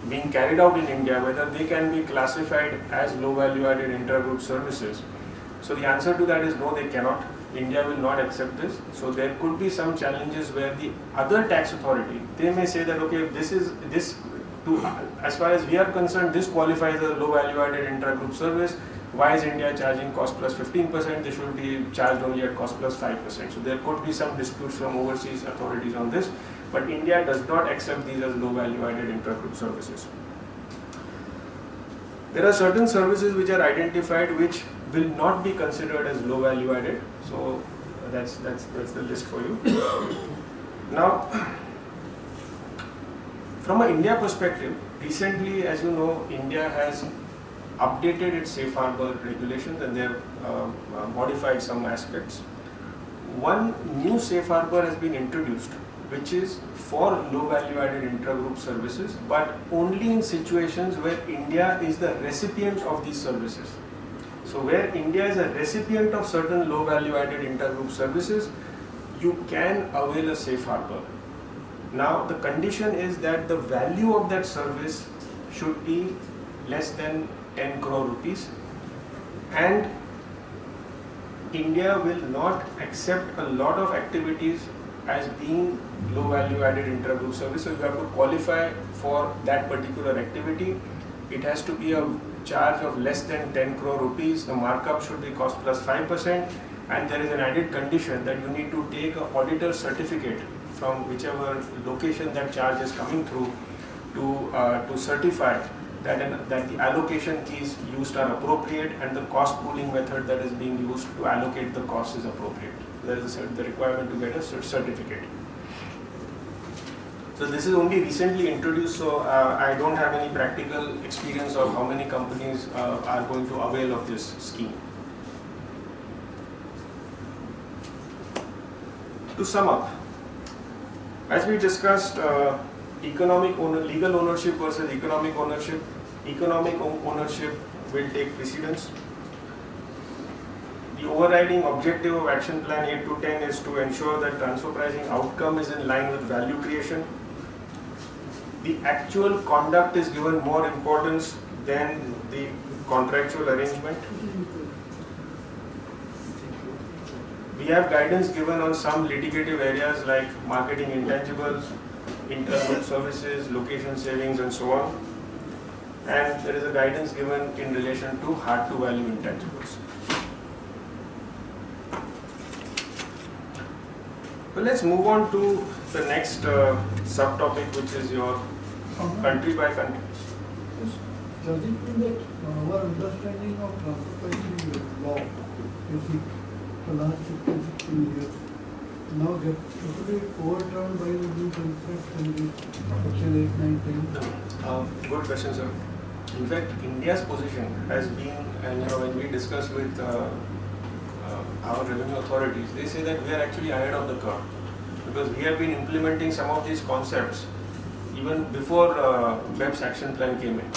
being carried out in India, whether they can be classified as low value added intra-group services. So the answer to that is no, they cannot. India will not accept this. So there could be some challenges where the other tax authority, they may say that okay, as far as we are concerned, this qualifies as a low value added intra-group service. Why is India charging cost plus 15%? They should be charged only at cost plus 5%. So there could be some disputes from overseas authorities on this, but India does not accept these as low value added intra-group services. There are certain services which are identified which will not be considered as low value added. So that's the list for you. Now, from an India perspective, recently, as you know, India has updated its safe harbor regulations and they have modified some aspects. One new safe harbor has been introduced, which is for low value added intra-group services, but only in situations where India is the recipient of these services. So where India is a recipient of certain low value added intra-group services, you can avail a safe harbor. Now the condition is that the value of that service should be less than 10 crore rupees, and India will not accept a lot of activities as being low value added intra-group service. So you have to qualify for that particular activity. It has to be a charge of less than 10 crore rupees. The markup should be cost plus 5%, and there is an added condition that you need to take an auditor certificate from whichever location that charge is coming through to certify that the allocation keys used are appropriate and the cost pooling method that is being used to allocate the cost is appropriate. There is the requirement to get a certificate. So this is only recently introduced, so I don't have any practical experience of how many companies are going to avail of this scheme. To sum up, as we discussed, legal ownership versus economic ownership will take precedence. The overriding objective of Action Plan 8 to 10 is to ensure that transfer pricing outcome is in line with value creation. The actual conduct is given more importance than the contractual arrangement. We have guidance given on some litigative areas like marketing intangibles, inter-group services, location savings, and so on. And there is a guidance given in relation to hard to value intangibles. Well, let's move on to the next subtopic, which is your country by country. Does it mean that our understanding of transfer pricing law is the last 15 years now get totally overturned by the new concept and the Section 8, 9, 10? Good question, sir. In fact, India's position has been, and when we discuss with our revenue authorities, they say that we are actually ahead of the curve because we have been implementing some of these concepts even before BEPS action plan came in.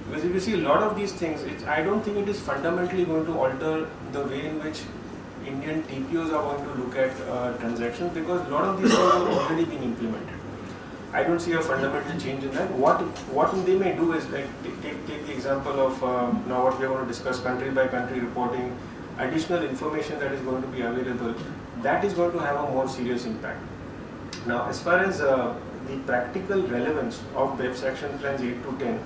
Because if you see a lot of these things, I don't think it is fundamentally going to alter the way in which Indian TPOs are going to look at transactions, because a lot of these things have already been implemented. I don't see a fundamental change in that. What they may do is like take the example of now what we are going to discuss, country by country reporting, additional information that is going to be available. That is going to have a more serious impact. Now, as far as the practical relevance of BEPS action plans 8 to 10,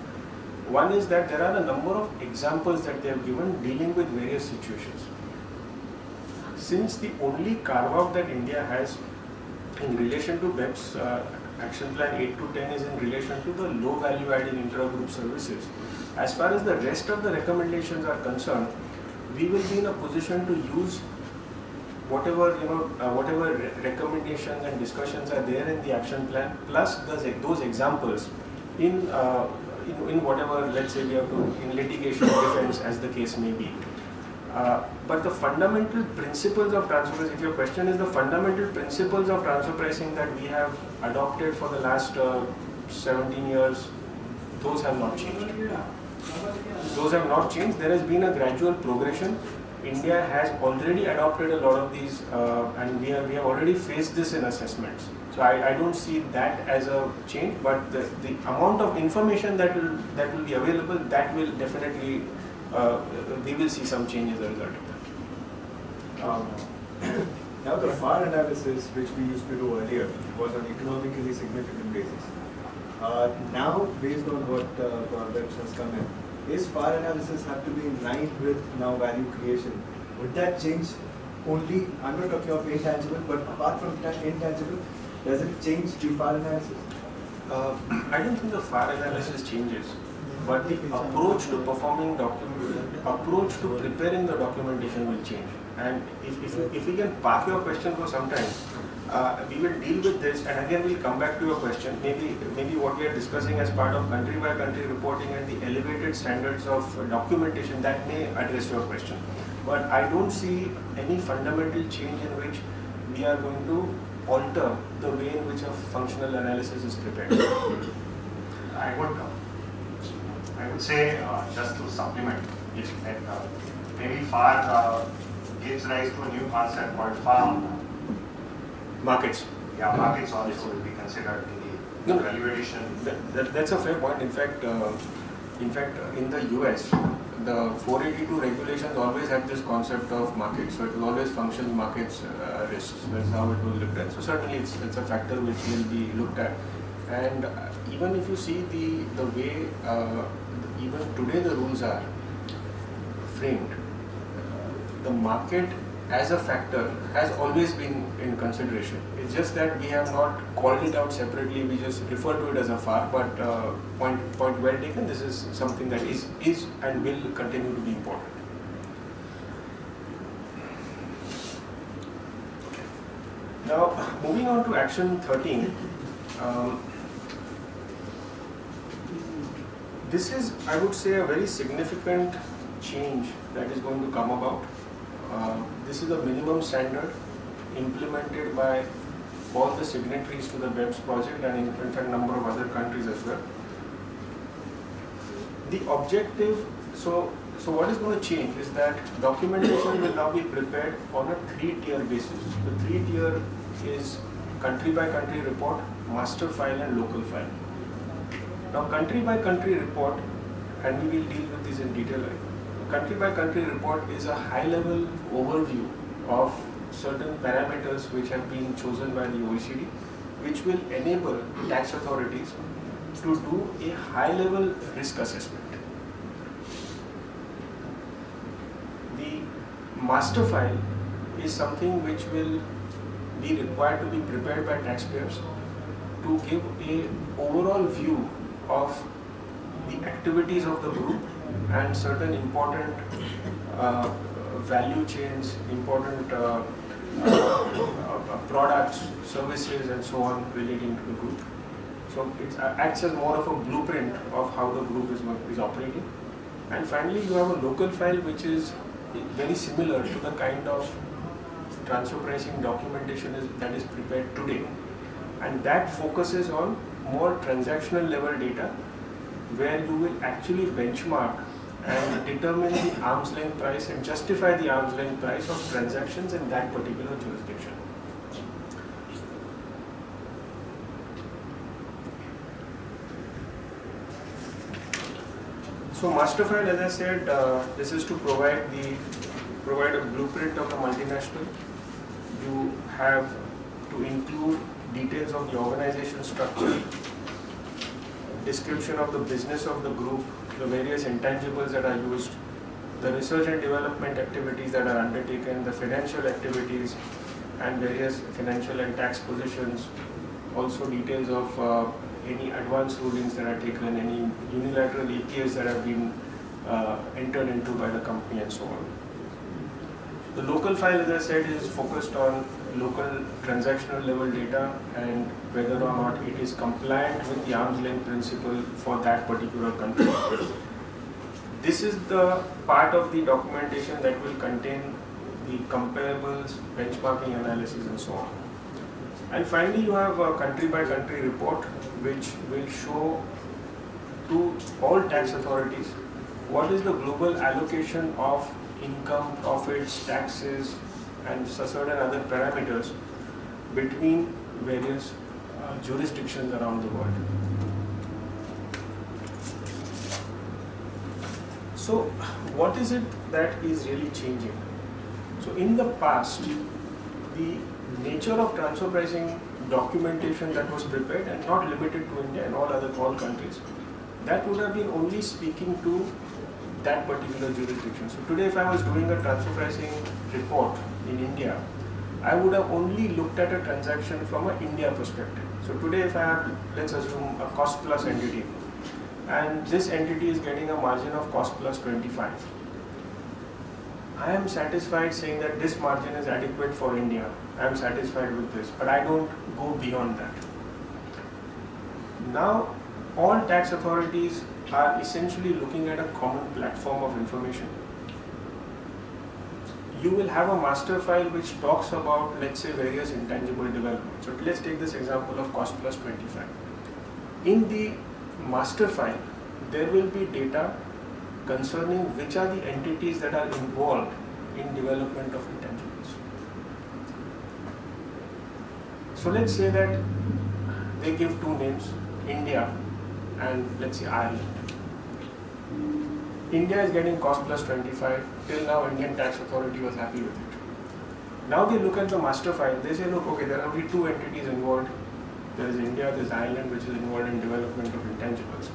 one is that there are a number of examples that they have given dealing with various situations. Since the only carve-out that India has in relation to BEPS action plan 8 to 10 is in relation to the low value added intra-group services, as far as the rest of the recommendations are concerned, we will be in a position to use whatever recommendations and discussions are there in the action plan, plus those examples in whatever, let's say we have to, in litigation defense, as the case may be. But the fundamental principles of transfer pricing, if your question is the fundamental principles of transfer pricing that we have adopted for the last 17 years, those have not changed. Those have not changed. There has been a gradual progression. India has already adopted a lot of these, and we have already faced this in assessments. So I don't see that as a change, but the amount of information that will be available, that will definitely, we will see some change as a result of that. Now the FAR analysis which we used to do earlier was on economically significant basis. Now based on what Corbett has come in, is FAR analysis have to be in line with now value creation? Would that change only, I'm not talking of intangible, but apart from intangible, does it change the FAR analysis? I don't think the FAR analysis changes, but the approach to performing approach to preparing the documentation will change. And if we can park your question for some time, we will deal with this, and again we'll come back to your question. Maybe what we are discussing as part of country by country reporting and the elevated standards of documentation, that may address your question. But I don't see any fundamental change in which we are going to alter the way in which a functional analysis is prepared. I would say, just to supplement, Yes. that maybe FAR gives rise to a new concept called farm. Markets. Yeah, markets also will be considered in the evaluation. That's a fair point. In fact, in the US, the 482 regulations always had this concept of markets. So it will always function markets risks. That's how it was looked at. So certainly it's a factor which will be looked at. And even if you see the way even today the rules are framed, the market as a factor has always been in consideration. It's just that we have not called it out separately, we just refer to it as a FAR, but point well taken. This is something that is and will continue to be important. Now, moving on to action 13, this is, I would say, a very significant change that is going to come about. This is a minimum standard implemented by all the signatories to the BEPS project and in fact number of other countries as well. The objective, so what is going to change is that documentation will now be prepared on a 3-tier basis. The 3-tier is country by country report, master file and local file. Now country by country report, and we will deal with this in detail. Country by country report is a high level overview of certain parameters which have been chosen by the OECD, which will enable tax authorities to do a high level risk assessment. The master file is something which will be required to be prepared by taxpayers to give a overall view of the activities of the group and certain important value chains, important products, services and so on relating to the group. So it acts as more of a blueprint of how the group is operating. And finally you have a local file which is very similar to the kind of transfer pricing documentation that is prepared today. And that focuses on more transactional level data where you will actually benchmark and determine the arm's length price and justify the arm's length price of transactions in that particular jurisdiction. So master file, as I said, this is to provide a blueprint of the multinational. You have to include details of the organization structure, description of the business of the group, the various intangibles that are used, the research and development activities that are undertaken, the financial activities and various financial and tax positions, also details of any advance rulings that are taken, any unilateral EPAs that have been entered into by the company and so on. The local file, as I said, is focused on local transactional level data and whether or not it is compliant with the arm's length principle for that particular country. This is the part of the documentation that will contain the comparables, benchmarking analysis and so on. And finally you have a country by country report which will show to to all tax authorities what is the global allocation of income, profits, taxes and certain other parameters between various jurisdictions around the world. So what is it that is really changing? So in the past, the nature of transfer pricing documentation that was prepared, and not limited to India and all countries, that would have been only speaking to that particular jurisdiction. So today if I was doing a transfer pricing report in India, I would have only looked at a transaction from an India perspective. So today if I have, let's assume, a cost plus entity, and this entity is getting a margin of cost plus 25. I am satisfied saying that this margin is adequate for India. I am satisfied with this, but I don't go beyond that. Now, all tax authorities are essentially looking at a common platform of information. You will have a master file which talks about, let's say, various intangible developments. So let's take this example of cost plus 25. In the master file, there will be data concerning which are the entities that are involved in development of intangibles. So let's say that they give two names, India and let's say Ireland. India is getting cost plus 25. Till now, Indian tax authority was happy with it. Now they look at the master file. They say, look, okay, there are only two entities involved. There is India, there is Ireland, which is involved in development of intangibles.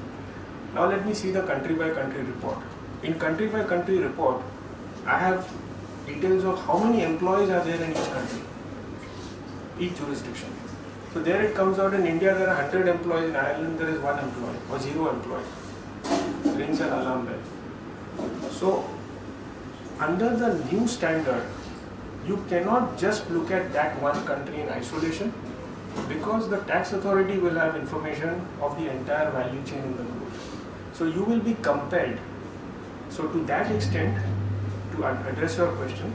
Now let me see the country by country report. In country by country report, I have details of how many employees are there in each country, each jurisdiction. So there it comes out, in India there are 100 employees, in Ireland there is 1 employee or 0 employee. Rings an alarm bell. So under the new standard, you cannot just look at that one country in isolation, because the tax authority will have information of the entire value chain in the group. So you will be compelled. So to that extent, to address your question,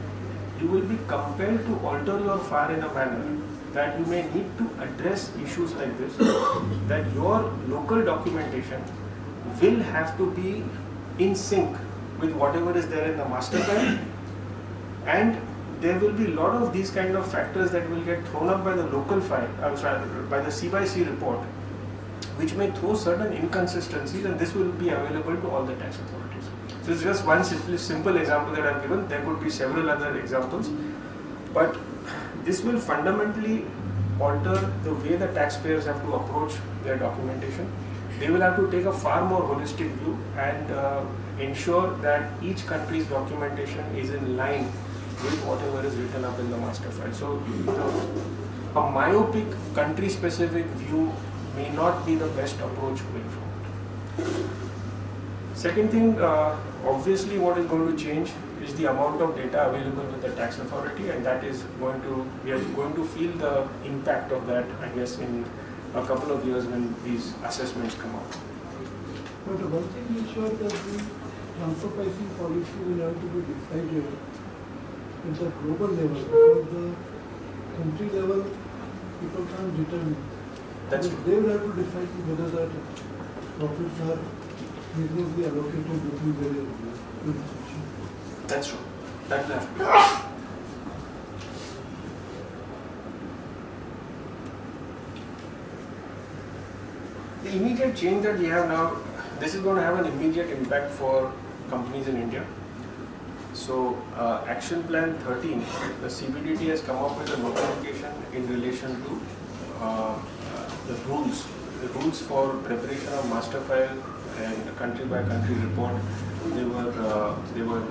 you will be compelled to alter your FAR in a manner that you may need to address issues like this, that your local documentation will have to be in sync with whatever is there in the master file, and there will be a lot of these kind of factors that will get thrown up by the local file, by the C by C report, which may throw certain inconsistencies, and this will be available to all the tax authorities. So it's just one simple example that I've given. There could be several other examples, but this will fundamentally alter the way the taxpayers have to approach their documentation. They will have to take a far more holistic view and ensure that each country's documentation is in line with whatever is written up in the master file. So a myopic country-specific view may not be the best approach going forward. Second thing, obviously what is going to change is the amount of data available with the tax authority, and that is going to, we are going to feel the impact of that, I guess, in a couple of years when these assessments come out. But one thing is sure that the transfer pricing policy will have to be decided at the global level, because the country level people can't determine. That's but true. they will have to decide whether that profits are reasonably allocated between various jurisdictions. That's true. That will have to be. The immediate change that we have now, this is going to have an immediate impact for companies in India. So, Action Plan 13, the CBDT has come up with a notification in relation to the rules for preparation of master file and country by country report. They were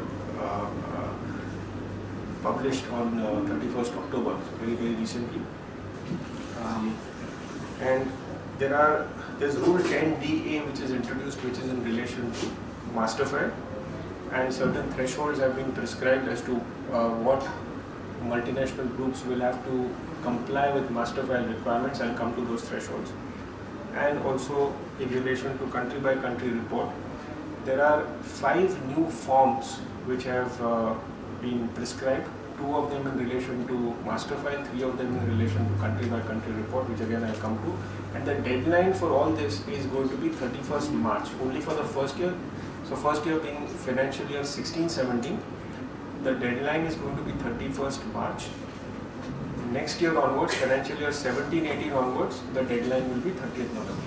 published on 31st October, very recently, and there's Rule 10DA which is introduced, which is in relation to master file, and certain thresholds have been prescribed as to what multinational groups will have to comply with master file requirements. I'll come to those thresholds. And also in relation to country by country report, there are 5 new forms which have been prescribed 2 of them in relation to master file, 3 of them in relation to country by country report, which again I'll come to. And the deadline for all this is going to be 31st March, only for the first year. So first year being financial year 16-17, the deadline is going to be 31st March. Next year onwards, financial year 17-18 onwards, the deadline will be 30th November.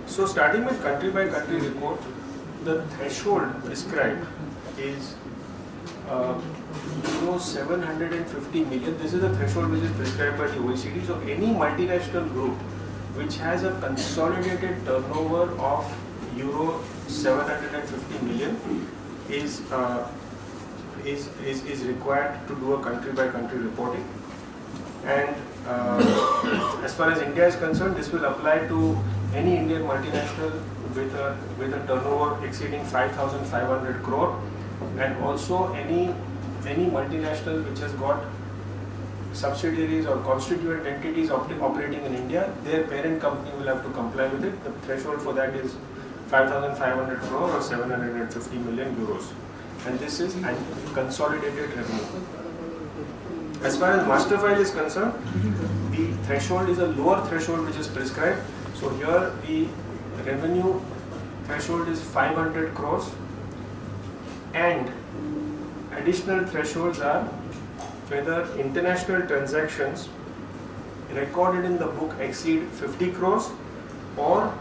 So starting with country by country report, the threshold prescribed is euro 750 million. This is the threshold which is prescribed by the OECD. So any multinational group which has a consolidated turnover of euro 750 million is required to do a country by country reporting. And as far as India is concerned, this will apply to any Indian multinational with a turnover exceeding 5,500 crore, and also any multinational which has got subsidiaries or constituent entities operating in India. Their parent company will have to comply with it. The threshold for that is 5,500 crore or 750 million euros, and this is a consolidated revenue. As far as master file is concerned, the threshold is a lower threshold which is prescribed. So here the revenue threshold is 500 crores, and additional thresholds are whether international transactions recorded in the book exceed 50 crores or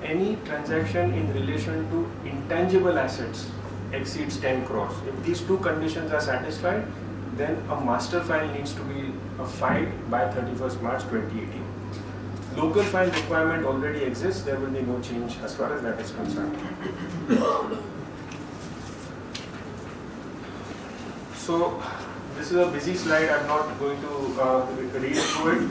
any transaction in relation to intangible assets exceeds 10 crores. If these two conditions are satisfied, then a master file needs to be filed by 31st March 2018. Local file requirement already exists, there will be no change as far as that is concerned. So this is a busy slide, I'm not going to read through it.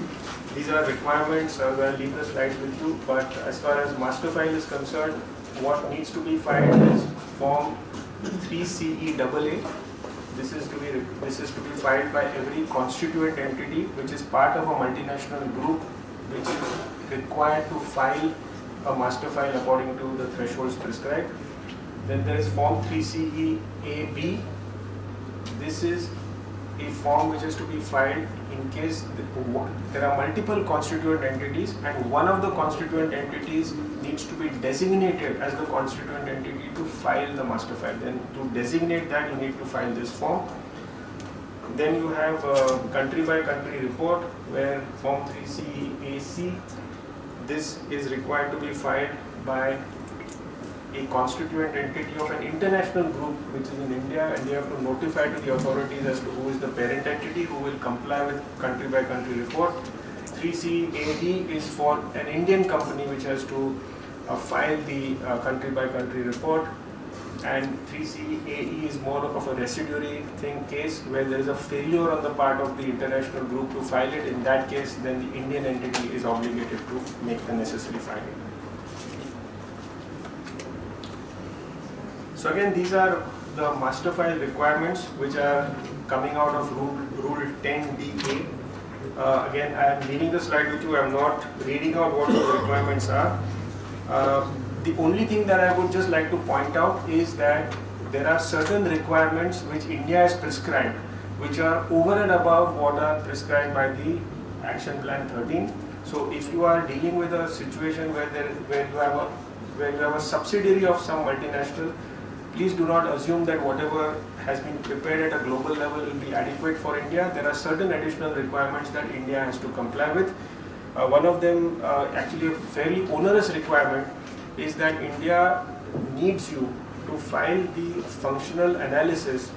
These are requirements, I'll leave the slides with you, but as far as master file is concerned, what needs to be filed is Form 3CEAA. This is to be filed by every constituent entity which is part of a multinational group which is required to file a master file according to the thresholds prescribed. Then there is Form 3CEAB. This is a form which is to be filed in case there are multiple constituent entities and one of the constituent entities needs to be designated as the constituent entity to file the master file. Then to designate that, you need to file this form. Then you have a country by country report where Form 3CAC, this is required to be filed by a constituent entity of an international group which is in India, and they have to notify to the authorities as to who is the parent entity who will comply with country by country report. 3CAD is for an Indian company which has to file the country by country report, and 3CAE is more of a residuary case where there is a failure on the part of the international group to file it. In that case, then the Indian entity is obligated to make the necessary filing. So again, these are the master file requirements which are coming out of Rule 10BA. Again, I am leaving the slide with you. I am not reading out what those requirements are. The only thing that I would just like to point out is that there are certain requirements which India has prescribed, which are over and above what are prescribed by the Action Plan 13. So if you are dealing with a situation where you have a subsidiary of some multinational, please do not assume that whatever has been prepared at a global level will be adequate for India. There are certain additional requirements that India has to comply with. One of them, actually a fairly onerous requirement, is that India needs you to file the functional analysis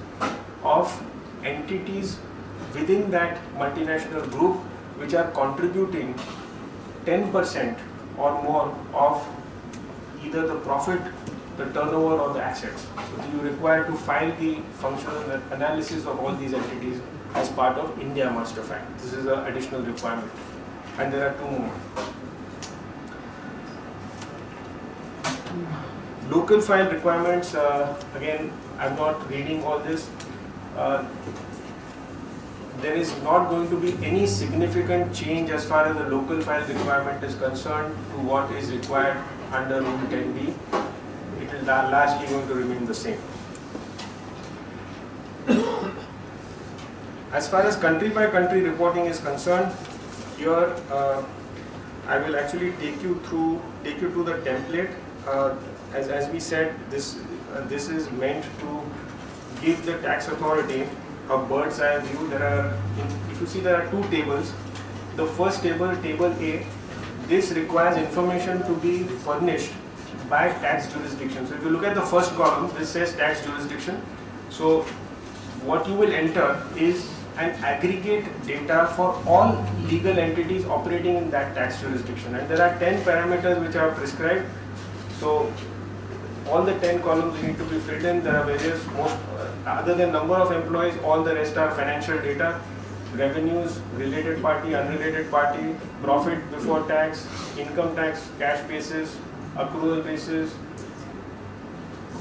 of entities within that multinational group which are contributing 10% or more of either the profit, the turnover or the assets. So you require to file the functional analysis of all these entities as part of India master file. This is an additional requirement, and there are two more. Local file requirements, again, I'm not reading all this. there is not going to be any significant change as far as the local file requirement is concerned to what is required under Rule 10b. It is largely going to remain the same. As far as country by country reporting is concerned, here I will actually take you to the template. As we said, this is meant to give the tax authority a bird's eye view. If you see, there are two tables. The first table, table A, this requires information to be furnished by tax jurisdiction. So if you look at the first column, this says tax jurisdiction. So what you will enter is an aggregate data for all legal entities operating in that tax jurisdiction, and there are 10 parameters which are prescribed. So all the 10 columns need to be filled in. There are various, other than number of employees, all the rest are financial data, revenues, related party, unrelated party, profit before tax, income tax, cash basis, accrual basis,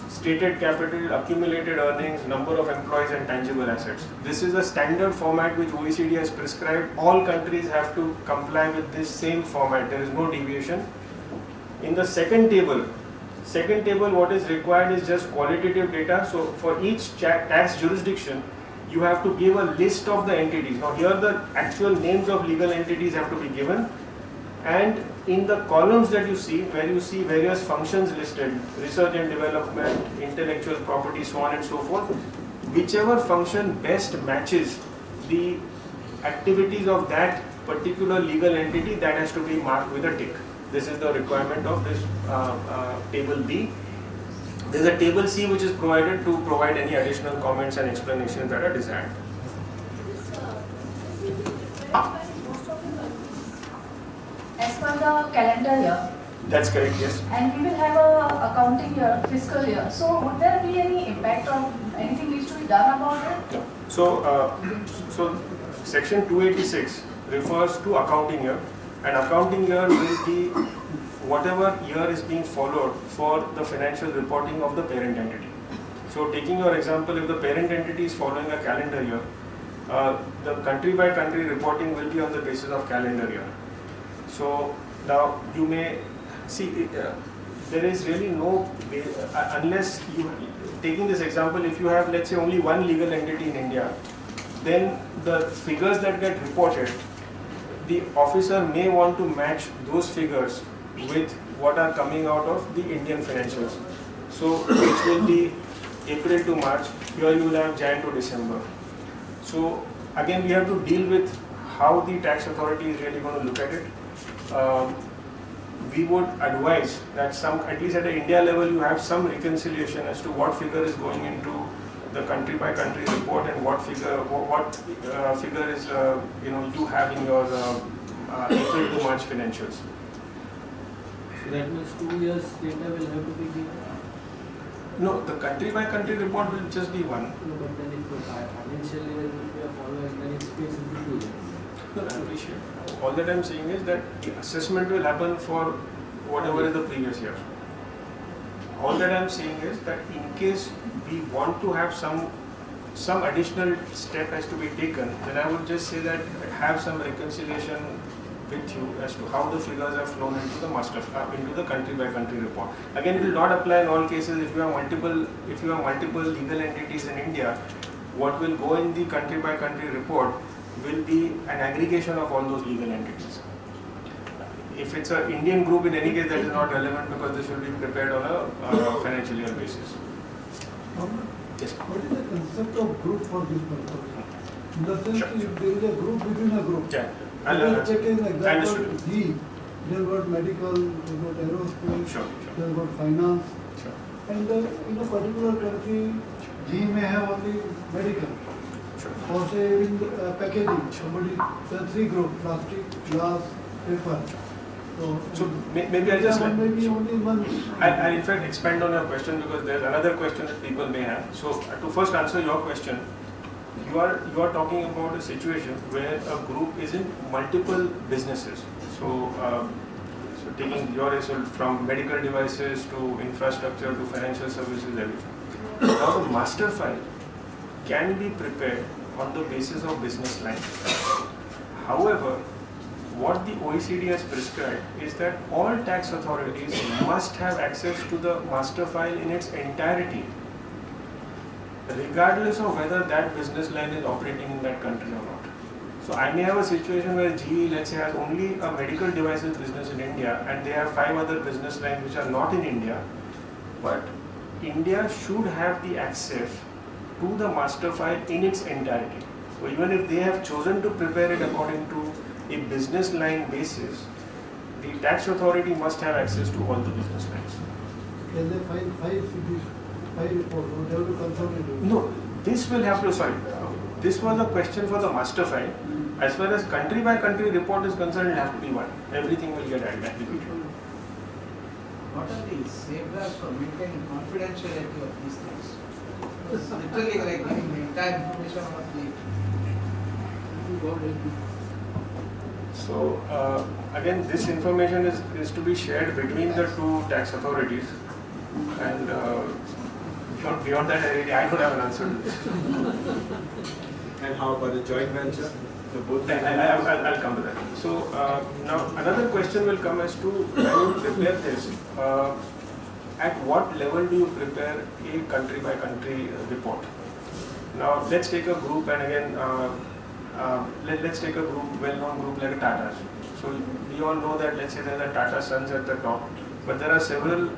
stated capital, accumulated earnings, number of employees and tangible assets. This is a standard format which OECD has prescribed. All countries have to comply with this same format. There is no deviation. In the second table, what is required is just qualitative data. So for each tax jurisdiction, you have to give a list of the entities. Now here the actual names of legal entities have to be given, and in the columns that you see, where you see various functions listed, research and development, intellectual property, so on and so forth, whichever function best matches the activities of that particular legal entity, that has to be marked with a tick. This is the requirement of this table B. There is a table C which is provided to provide any additional comments and explanations that are desired. As per the calendar year. That's correct, yes. And we will have a accounting year, fiscal year. So would there be any impact or anything needs to be done about it? No. So section 286 refers to accounting year, and accounting year will be whatever year is being followed for the financial reporting of the parent entity. So taking your example, if the parent entity is following a calendar year, the country by country reporting will be on the basis of calendar year. So now you may see, there is really no way, unless you, taking this example, if you have, let's say, only one legal entity in India, then the figures that get reported, the officer may want to match those figures with what are coming out of the Indian financials. So which will be April to March, here you will have Jan to December. So again, we have to deal with how the tax authority is really going to look at it. We would advise that at least at the India level, you have some reconciliation as to what figure is going into the country by country report and what figure is you have in your April to March financials. So that means 2 years data will have to be given? No, the country by country report will just be one. No, but then if financial year if you are following, then it's basically 2 years. No, I appreciate. All that I'm saying is that the assessment will happen for whatever is the previous year. All that I'm saying is that in case we want to have some additional step has to be taken, then I would just say that have some reconciliation with you as to how the figures have flown into the into the country by country report. Again, it will not apply in all cases. If you have multiple legal entities in India, what will go in the country by country report will be an aggregation of all those legal entities. If it's an Indian group, in any case, that is not relevant because this will be prepared on a financial year basis. Yes. What is the concept of group for this purpose? In the sense, if there is a group within a group. Yeah. Let's take an example, G, there got medical, there got aerospace, there got finance, and in a particular country, G may have only medical. Or say in packaging, somebody, there are 3 groups, plastic, glass, paper. So maybe I'll just maybe only one. I'll in fact expand on your question because there's another question that people may have. So to first answer your question, you are talking about a situation where a group is in multiple businesses. So taking your result from medical devices to infrastructure to financial services, everything. Now the master file can be prepared on the basis of business line. However, what the OECD has prescribed is that all tax authorities must have access to the master file in its entirety, regardless of whether that business line is operating in that country or not. So I may have a situation where GE, let's say, has only a medical devices business in India and they have 5 other business lines which are not in India, but India should have the access to the master file in its entirety. So even if they have chosen to prepare it according to a business line basis, the tax authority must have access to all the business lines. Can they file 5 CPs, 5 reports, or they have to consolidate? No, this will have to, sorry, this was a question for the master file. As far as country by country report is concerned, it will have to be one. Everything will get aggregated. What are the safeguards for maintaining confidentiality of these things? It's literally like giving the entire information about the. So again, this information is to be shared between the 2 tax authorities, and beyond that, I don't have an answer to this. And how about the joint venture? So both I'll come to that. So now another question will come as to when you prepare this, at what level do you prepare a country by country report? Now let's take a group, and again let's take a group, well-known group like Tata. So we all know that, let's say, there's a Tata Sons at the top, but there are several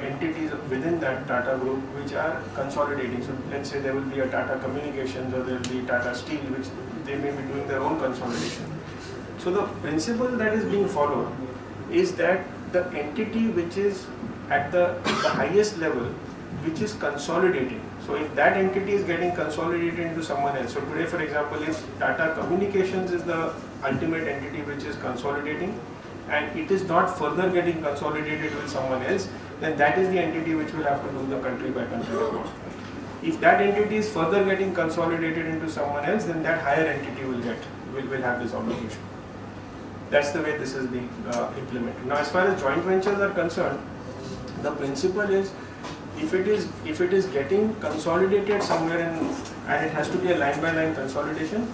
entities within that Tata group which are consolidating. So let's say there will be a Tata Communications, or there will be Tata Steel, which they may be doing their own consolidation. So the principle that is being followed is that the entity which is at the highest level, which is consolidating. So if that entity is getting consolidated into someone else, so today, for example, if Tata Communications is the ultimate entity which is consolidating, and it is not further getting consolidated with someone else, then that is the entity which will have to do the country by country report. If that entity is further getting consolidated into someone else, then that higher entity will have this obligation. That's the way this is being implemented. Now, as far as joint ventures are concerned, the principle is, if it is getting consolidated somewhere and it has to be a line by line consolidation,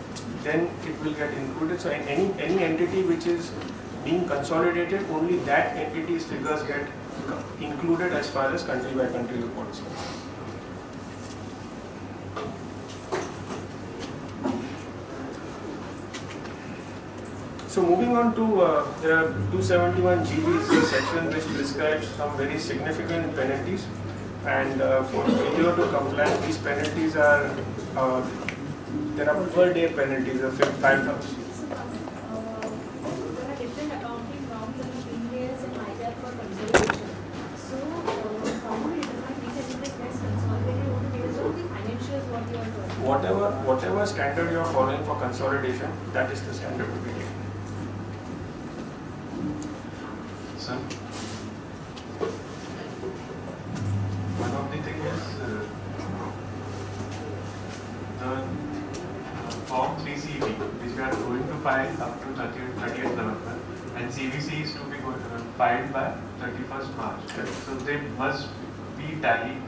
then it will get included. So any entity which is being consolidated, only that entity's figures get included as far as country by country reports. So moving on to there are 271 GBs section which prescribes some very significant penalties, and for failure to comply, these penalties are there are per day penalties of 5,000. There are different accounting norms and Indians and IDR for consolidation. So how do you determine which entity gets consolidated on the basis of the financials what you are doing? Whatever standard you are following for consolidation, that is the standard to be taken. Sir, one of the thing is the Form 3CB, which we are going to file up to 30th November, and CVC is to be filed by 31st March. So they must be tallied,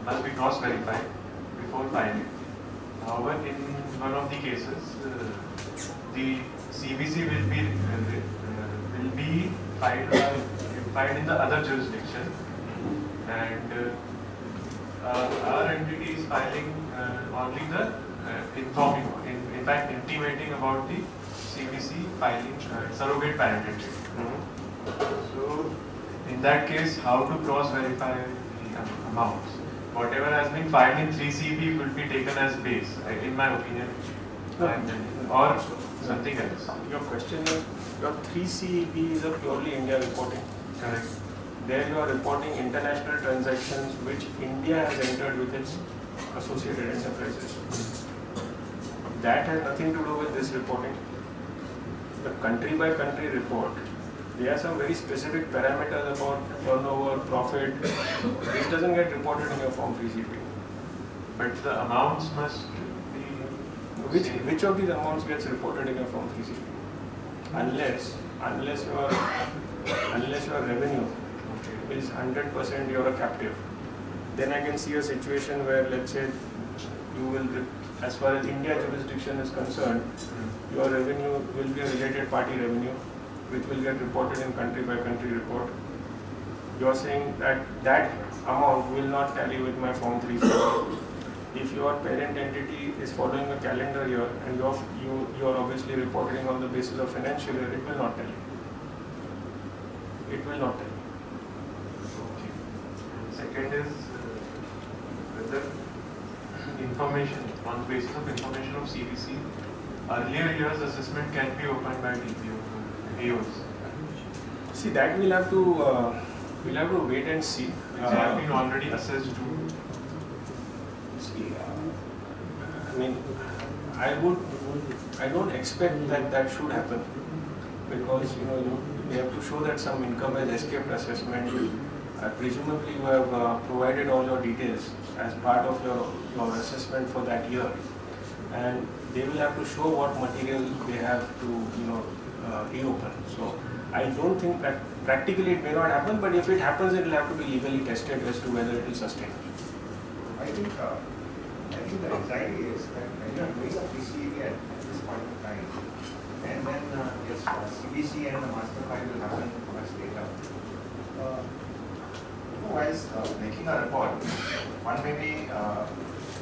must be cross-verified before filing. However, in one of the cases, the CVC will be filed in the other jurisdiction, and our entity is filing only the informing, in fact intimating about the CVC filing surrogate parent entity. So in that case, how to cross verify the amounts? Whatever has been filed in 3CB will be taken as base, in my opinion, or something else. Your question is, your 3CB is a purely India reporting. Correct. There you are reporting international transactions which India has entered with its associated enterprises. That has nothing to do with this reporting. The country by country report, there are some very specific parameters about turnover, profit. This doesn't get reported in your Form 3CB. But the amounts must be... Which of these amounts gets reported in your Form 3CB? Unless your revenue is 100% you're a captive, then I can see a situation where, let's say, you will as far as India jurisdiction is concerned, your revenue will be a related party revenue, which will get reported in country by country report. You are saying that that amount will not tally with my Form 340. If your parent entity is following a calendar year and you are obviously reporting on the basis of financial year, it will not tally. It will not tally. Okay. Second is whether information, on the basis of information of CBC, earlier years assessment can be opened by DPO, AOs. See, that we'll have to wait and see. They have been already assessed to. See, I mean, I don't expect that should happen, because you have to show that some income has escaped assessment. Presumably you have provided all your details as part of your assessment for that year, and they will have to show what material they have to reopen. So I don't think that practically it may not happen, but if it happens, it will have to be legally tested as to whether it will sustain. I think the anxiety is that when you are doing a PCA at this point of time, and then yes, CBC and the master file will happen much later. Otherwise, making a report, one may be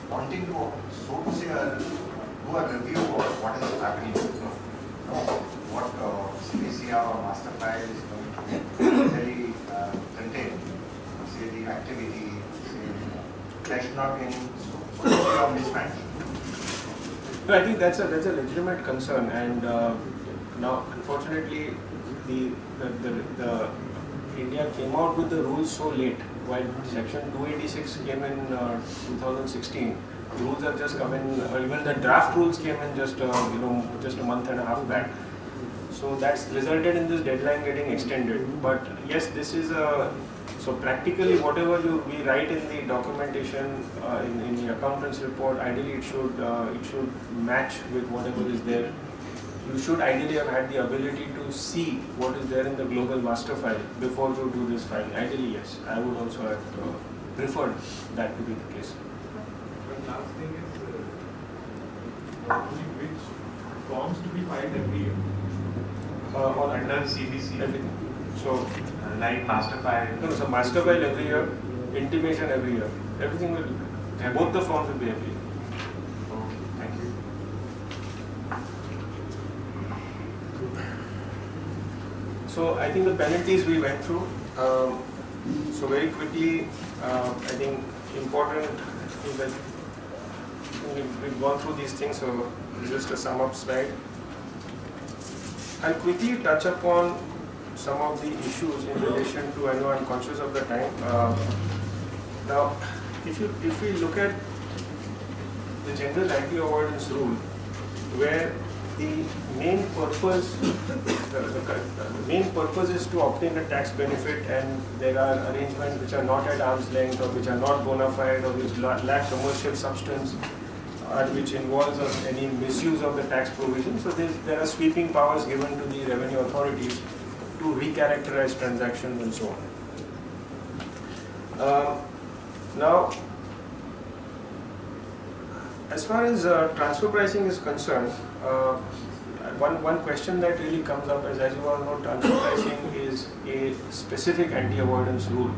wanting to, so to say, do a review of what is happening. What CBCR or master file is going to really contain, say the activity, say there should not be any mismatch. No, I think that's a legitimate concern, and now unfortunately the India came out with the rules so late. While Section 286 came in 2016, the rules have just come in. Even the draft rules came in just a month and a half back. So that's resulted in this deadline getting extended. But yes, this is so practically whatever we write in the documentation in the accountant's report, ideally it should match with whatever is there. You should ideally have had the ability to see what is there in the global master file before you do this filing. Ideally, yes. I would also have preferred that to be the case. But last thing is, which forms to be filed every year? Under CBC. Everything. So, like master file. No, so master file every year, intimation every year. Everything will, both the forms will be every year. Okay, thank you. So I think the penalties we went through. So very quickly, I think important is that we've gone through these things. So just a sum up slide. I'll quickly touch upon some of the issues in relation to. I know I'm conscious of the time. Now, if we look at the general anti-avoidance rule, where the main purpose is to obtain a tax benefit, and there are arrangements which are not at arm's length, or which are not bona fide, or which lack commercial substance, or which involves any misuse of the tax provision. So there are sweeping powers given to the revenue authorities to recharacterize transactions and so on. Now, as far as transfer pricing is concerned, one question that really comes up is, as you all know, transfer pricing is a specific anti-avoidance rule.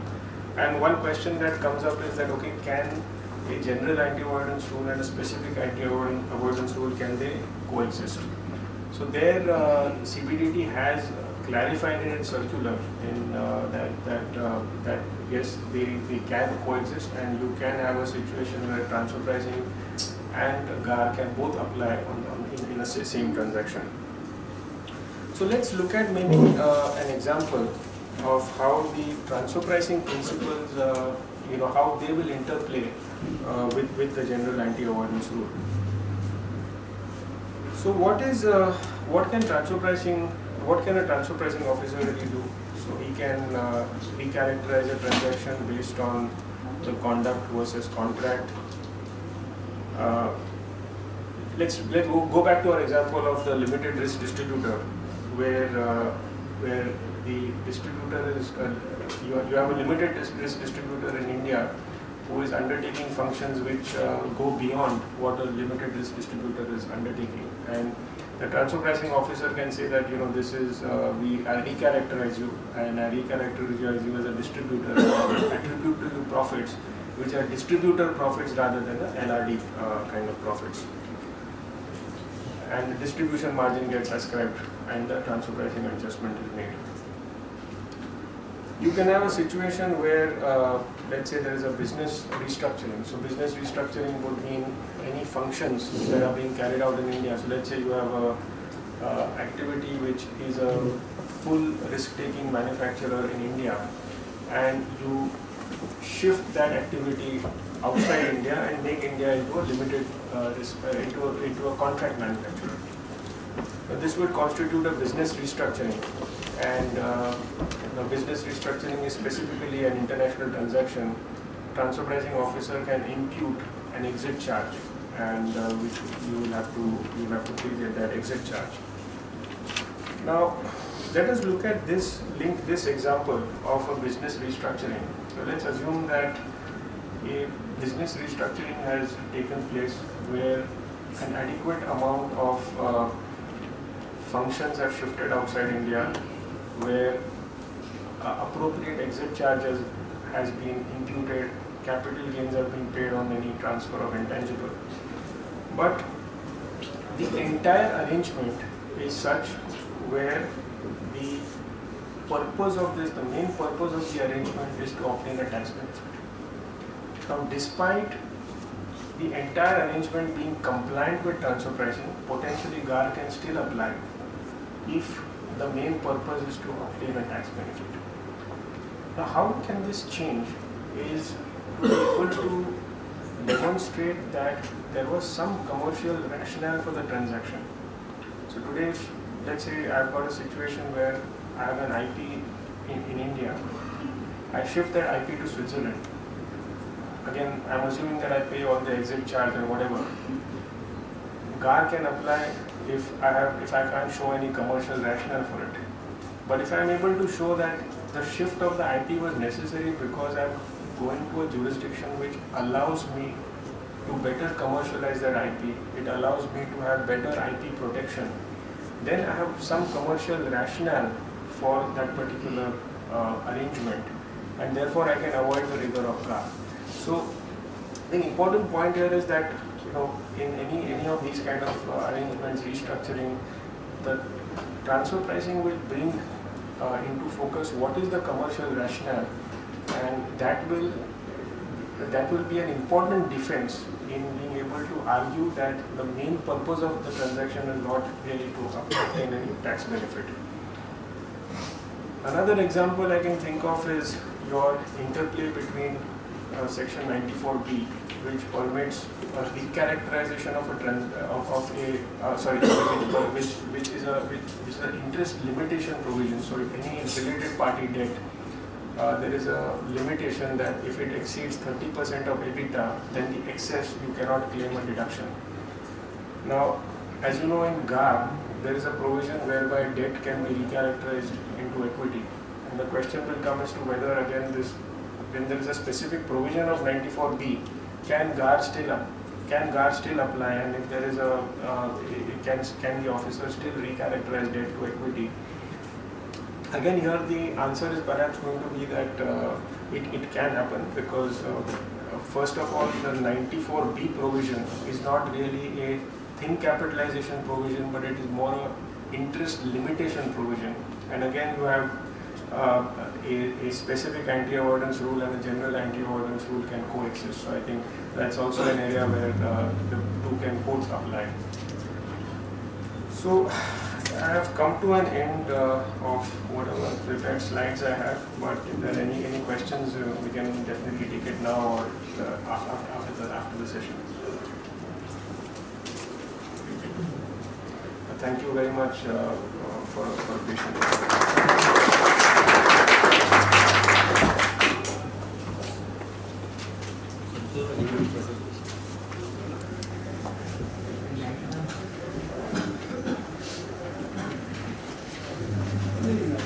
And one question that comes up is that, okay, can a general anti-avoidance rule and a specific anti-avoidance rule, can they coexist? So there, CBDT has clarified in its circular in that yes, they can coexist, and you can have a situation where transfer pricing and GAR can both apply in the same transaction. So let's look at maybe an example of how the transfer pricing principles, how they will interplay with the general anti-avoidance rule. So what can a transfer pricing officer really do? So he can recharacterize a transaction based on the conduct versus contract. Let's go back to our example of the limited risk distributor, where the distributor is you have a limited risk distributor in India, who is undertaking functions which go beyond what a limited risk distributor is undertaking. And the transfer pricing officer can say that, this is, I recharacterize you, and I recharacterize you as a distributor, and attribute to you profits which are distributor profits rather than the LRD kind of profits. And the distribution margin gets ascribed and the transfer pricing adjustment is made. You can have a situation where, let's say there is a business restructuring. So business restructuring would mean any functions that are being carried out in India. So let's say you have a activity which is a full risk-taking manufacturer in India, and you shift that activity outside India and make India into a limited into a contract manufacturer. This would constitute a business restructuring, and the business restructuring is specifically an international transaction. Transfer pricing officer can impute an exit charge, and which you will have to pay that exit charge. Now, let us look at this example of a business restructuring. So let's assume that a business restructuring has taken place where an adequate amount of functions have shifted outside India, where appropriate exit charges has been imputed, capital gains have been paid on any transfer of intangible. But the entire arrangement is such where the purpose of this, the main purpose of the arrangement is to obtain a tax benefit. Now, despite the entire arrangement being compliant with transfer pricing, potentially GAR can still apply if the main purpose is to obtain a tax benefit. Now, how can this change is to be able to demonstrate that there was some commercial rationale for the transaction. So today, if, let's say I've got a situation where I have an IP in India, I shift that IP to Switzerland. Again, I'm assuming that I pay all the exit charge or whatever. GAR can apply if I can't show any commercial rationale for it. But if I'm able to show that the shift of the IP was necessary because I'm going to a jurisdiction which allows me to better commercialize that IP, it allows me to have better IP protection, then I have some commercial rationale for that particular arrangement, and therefore I can avoid the rigor of GAR. So the important point here is that in any of these kind of arrangements, restructuring, the transfer pricing will bring into focus what is the commercial rationale, and that will be an important defense in being able to argue that the main purpose of the transaction is not really to obtain any tax benefit. Another example I can think of is your interplay between Section 94B, which permits a recharacterization of which is an interest limitation provision. So, if any related party debt, there is a limitation that if it exceeds 30% of EBITDA, then the excess you cannot claim a deduction. Now, as you know, in GAR, there is a provision whereby debt can be recharacterized into equity, and the question will come as to whether again when there is a specific provision of 94B, can GAR still apply, and if there is can the officer still recharacterize debt to equity? Again, here the answer is perhaps going to be that it can happen, because first of all, the 94B provision is not really a thin capitalization provision, but it is more a interest limitation provision. And again, you have a specific anti-avoidance rule and a general anti-avoidance rule can coexist. So I think that's also an area where the two can both apply. So I have come to an end of whatever prepared slides I have, but if there are any questions, we can definitely take it now or after the session. Thank you very much for patience.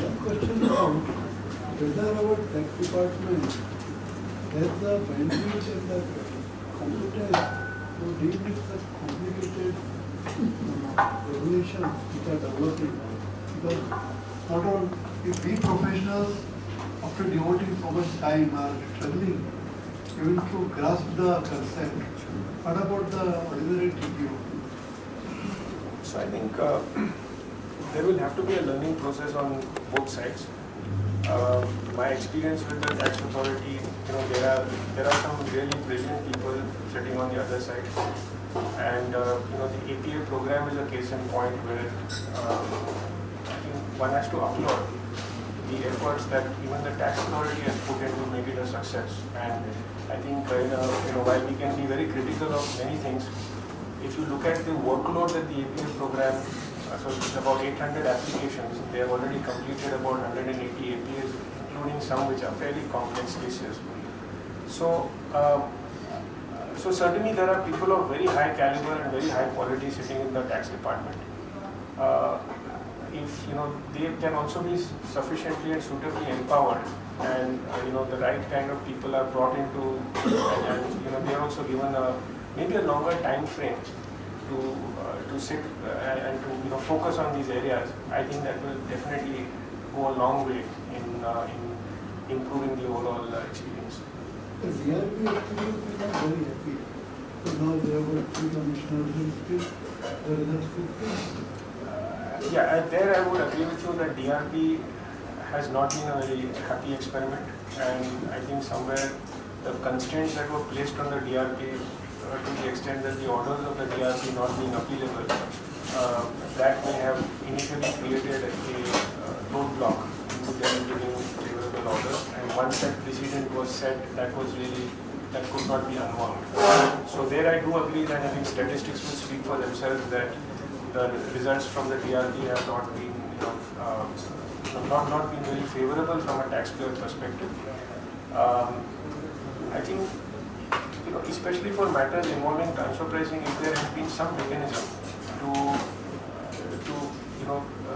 One question about whether our tax department As the bandwidth and the computers to deal with such complicated regulations which are developing, because not all, if we professionals, after devoting so much time, are struggling even to grasp the concept, what about the ordinary TPO? So I think there will have to be a learning process on both sides. My experience with the tax authority, there are some really brilliant people sitting on the other side, and the APA program is a case in point where I think one has to applaud the efforts that even the tax authority has put in to make it a success. And I think while we can be very critical of many things, if you look at the workload that the APA program, so it's about 800 applications, they have already completed about 180 APAs, including some which are fairly complex cases. So, so certainly there are people of very high caliber and very high quality sitting in the tax department. If they can also be sufficiently and suitably empowered, and the right kind of people are brought into, and they are also given maybe a longer time frame to sit and to focus on these areas, I think that will definitely go a long way in improving the overall experience. The DRP actually is not very happy. So now they have got 3 commissioners and still the results still. Yeah, there I would agree with you that DRP has not been a very happy experiment, and I think somewhere the constraints that were placed on the DRP to the extent that the orders of the DRP not being appealable, that may have initially created a roadblock to them giving favorable orders, and once that precedent was set, that could not be unwound. So there I do agree that I think statistics will speak for themselves that the results from the DRP have not been not been very favorable from a taxpayer perspective. I think especially for matters involving transfer pricing, if there has been some mechanism to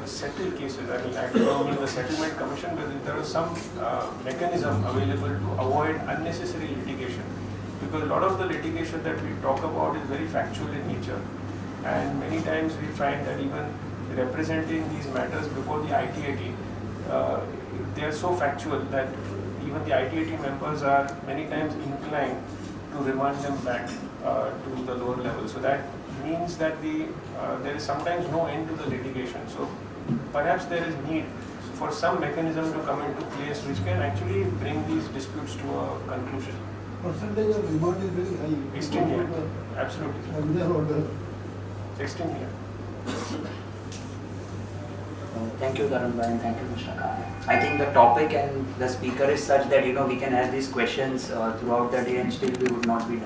settle cases, I mean I don't mean the settlement commission, but if there was some mechanism available to avoid unnecessary litigation, because a lot of the litigation that we talk about is very factual in nature, and many times we find that even representing these matters before the ITAT, they are so factual that even the ITAT members are many times inclined to remand them back to the lower level. So that means that there is sometimes no end to the litigation. So perhaps there is need for some mechanism to come into place which can actually bring these disputes to a conclusion. Percentage of remand is very high. Extremely high. Absolutely. Order. Extremely high. Thank you, Tarun Bhai, and thank you, Mr. Kale. I think the topic and the speaker is such that we can ask these questions throughout the day and still we would not be done.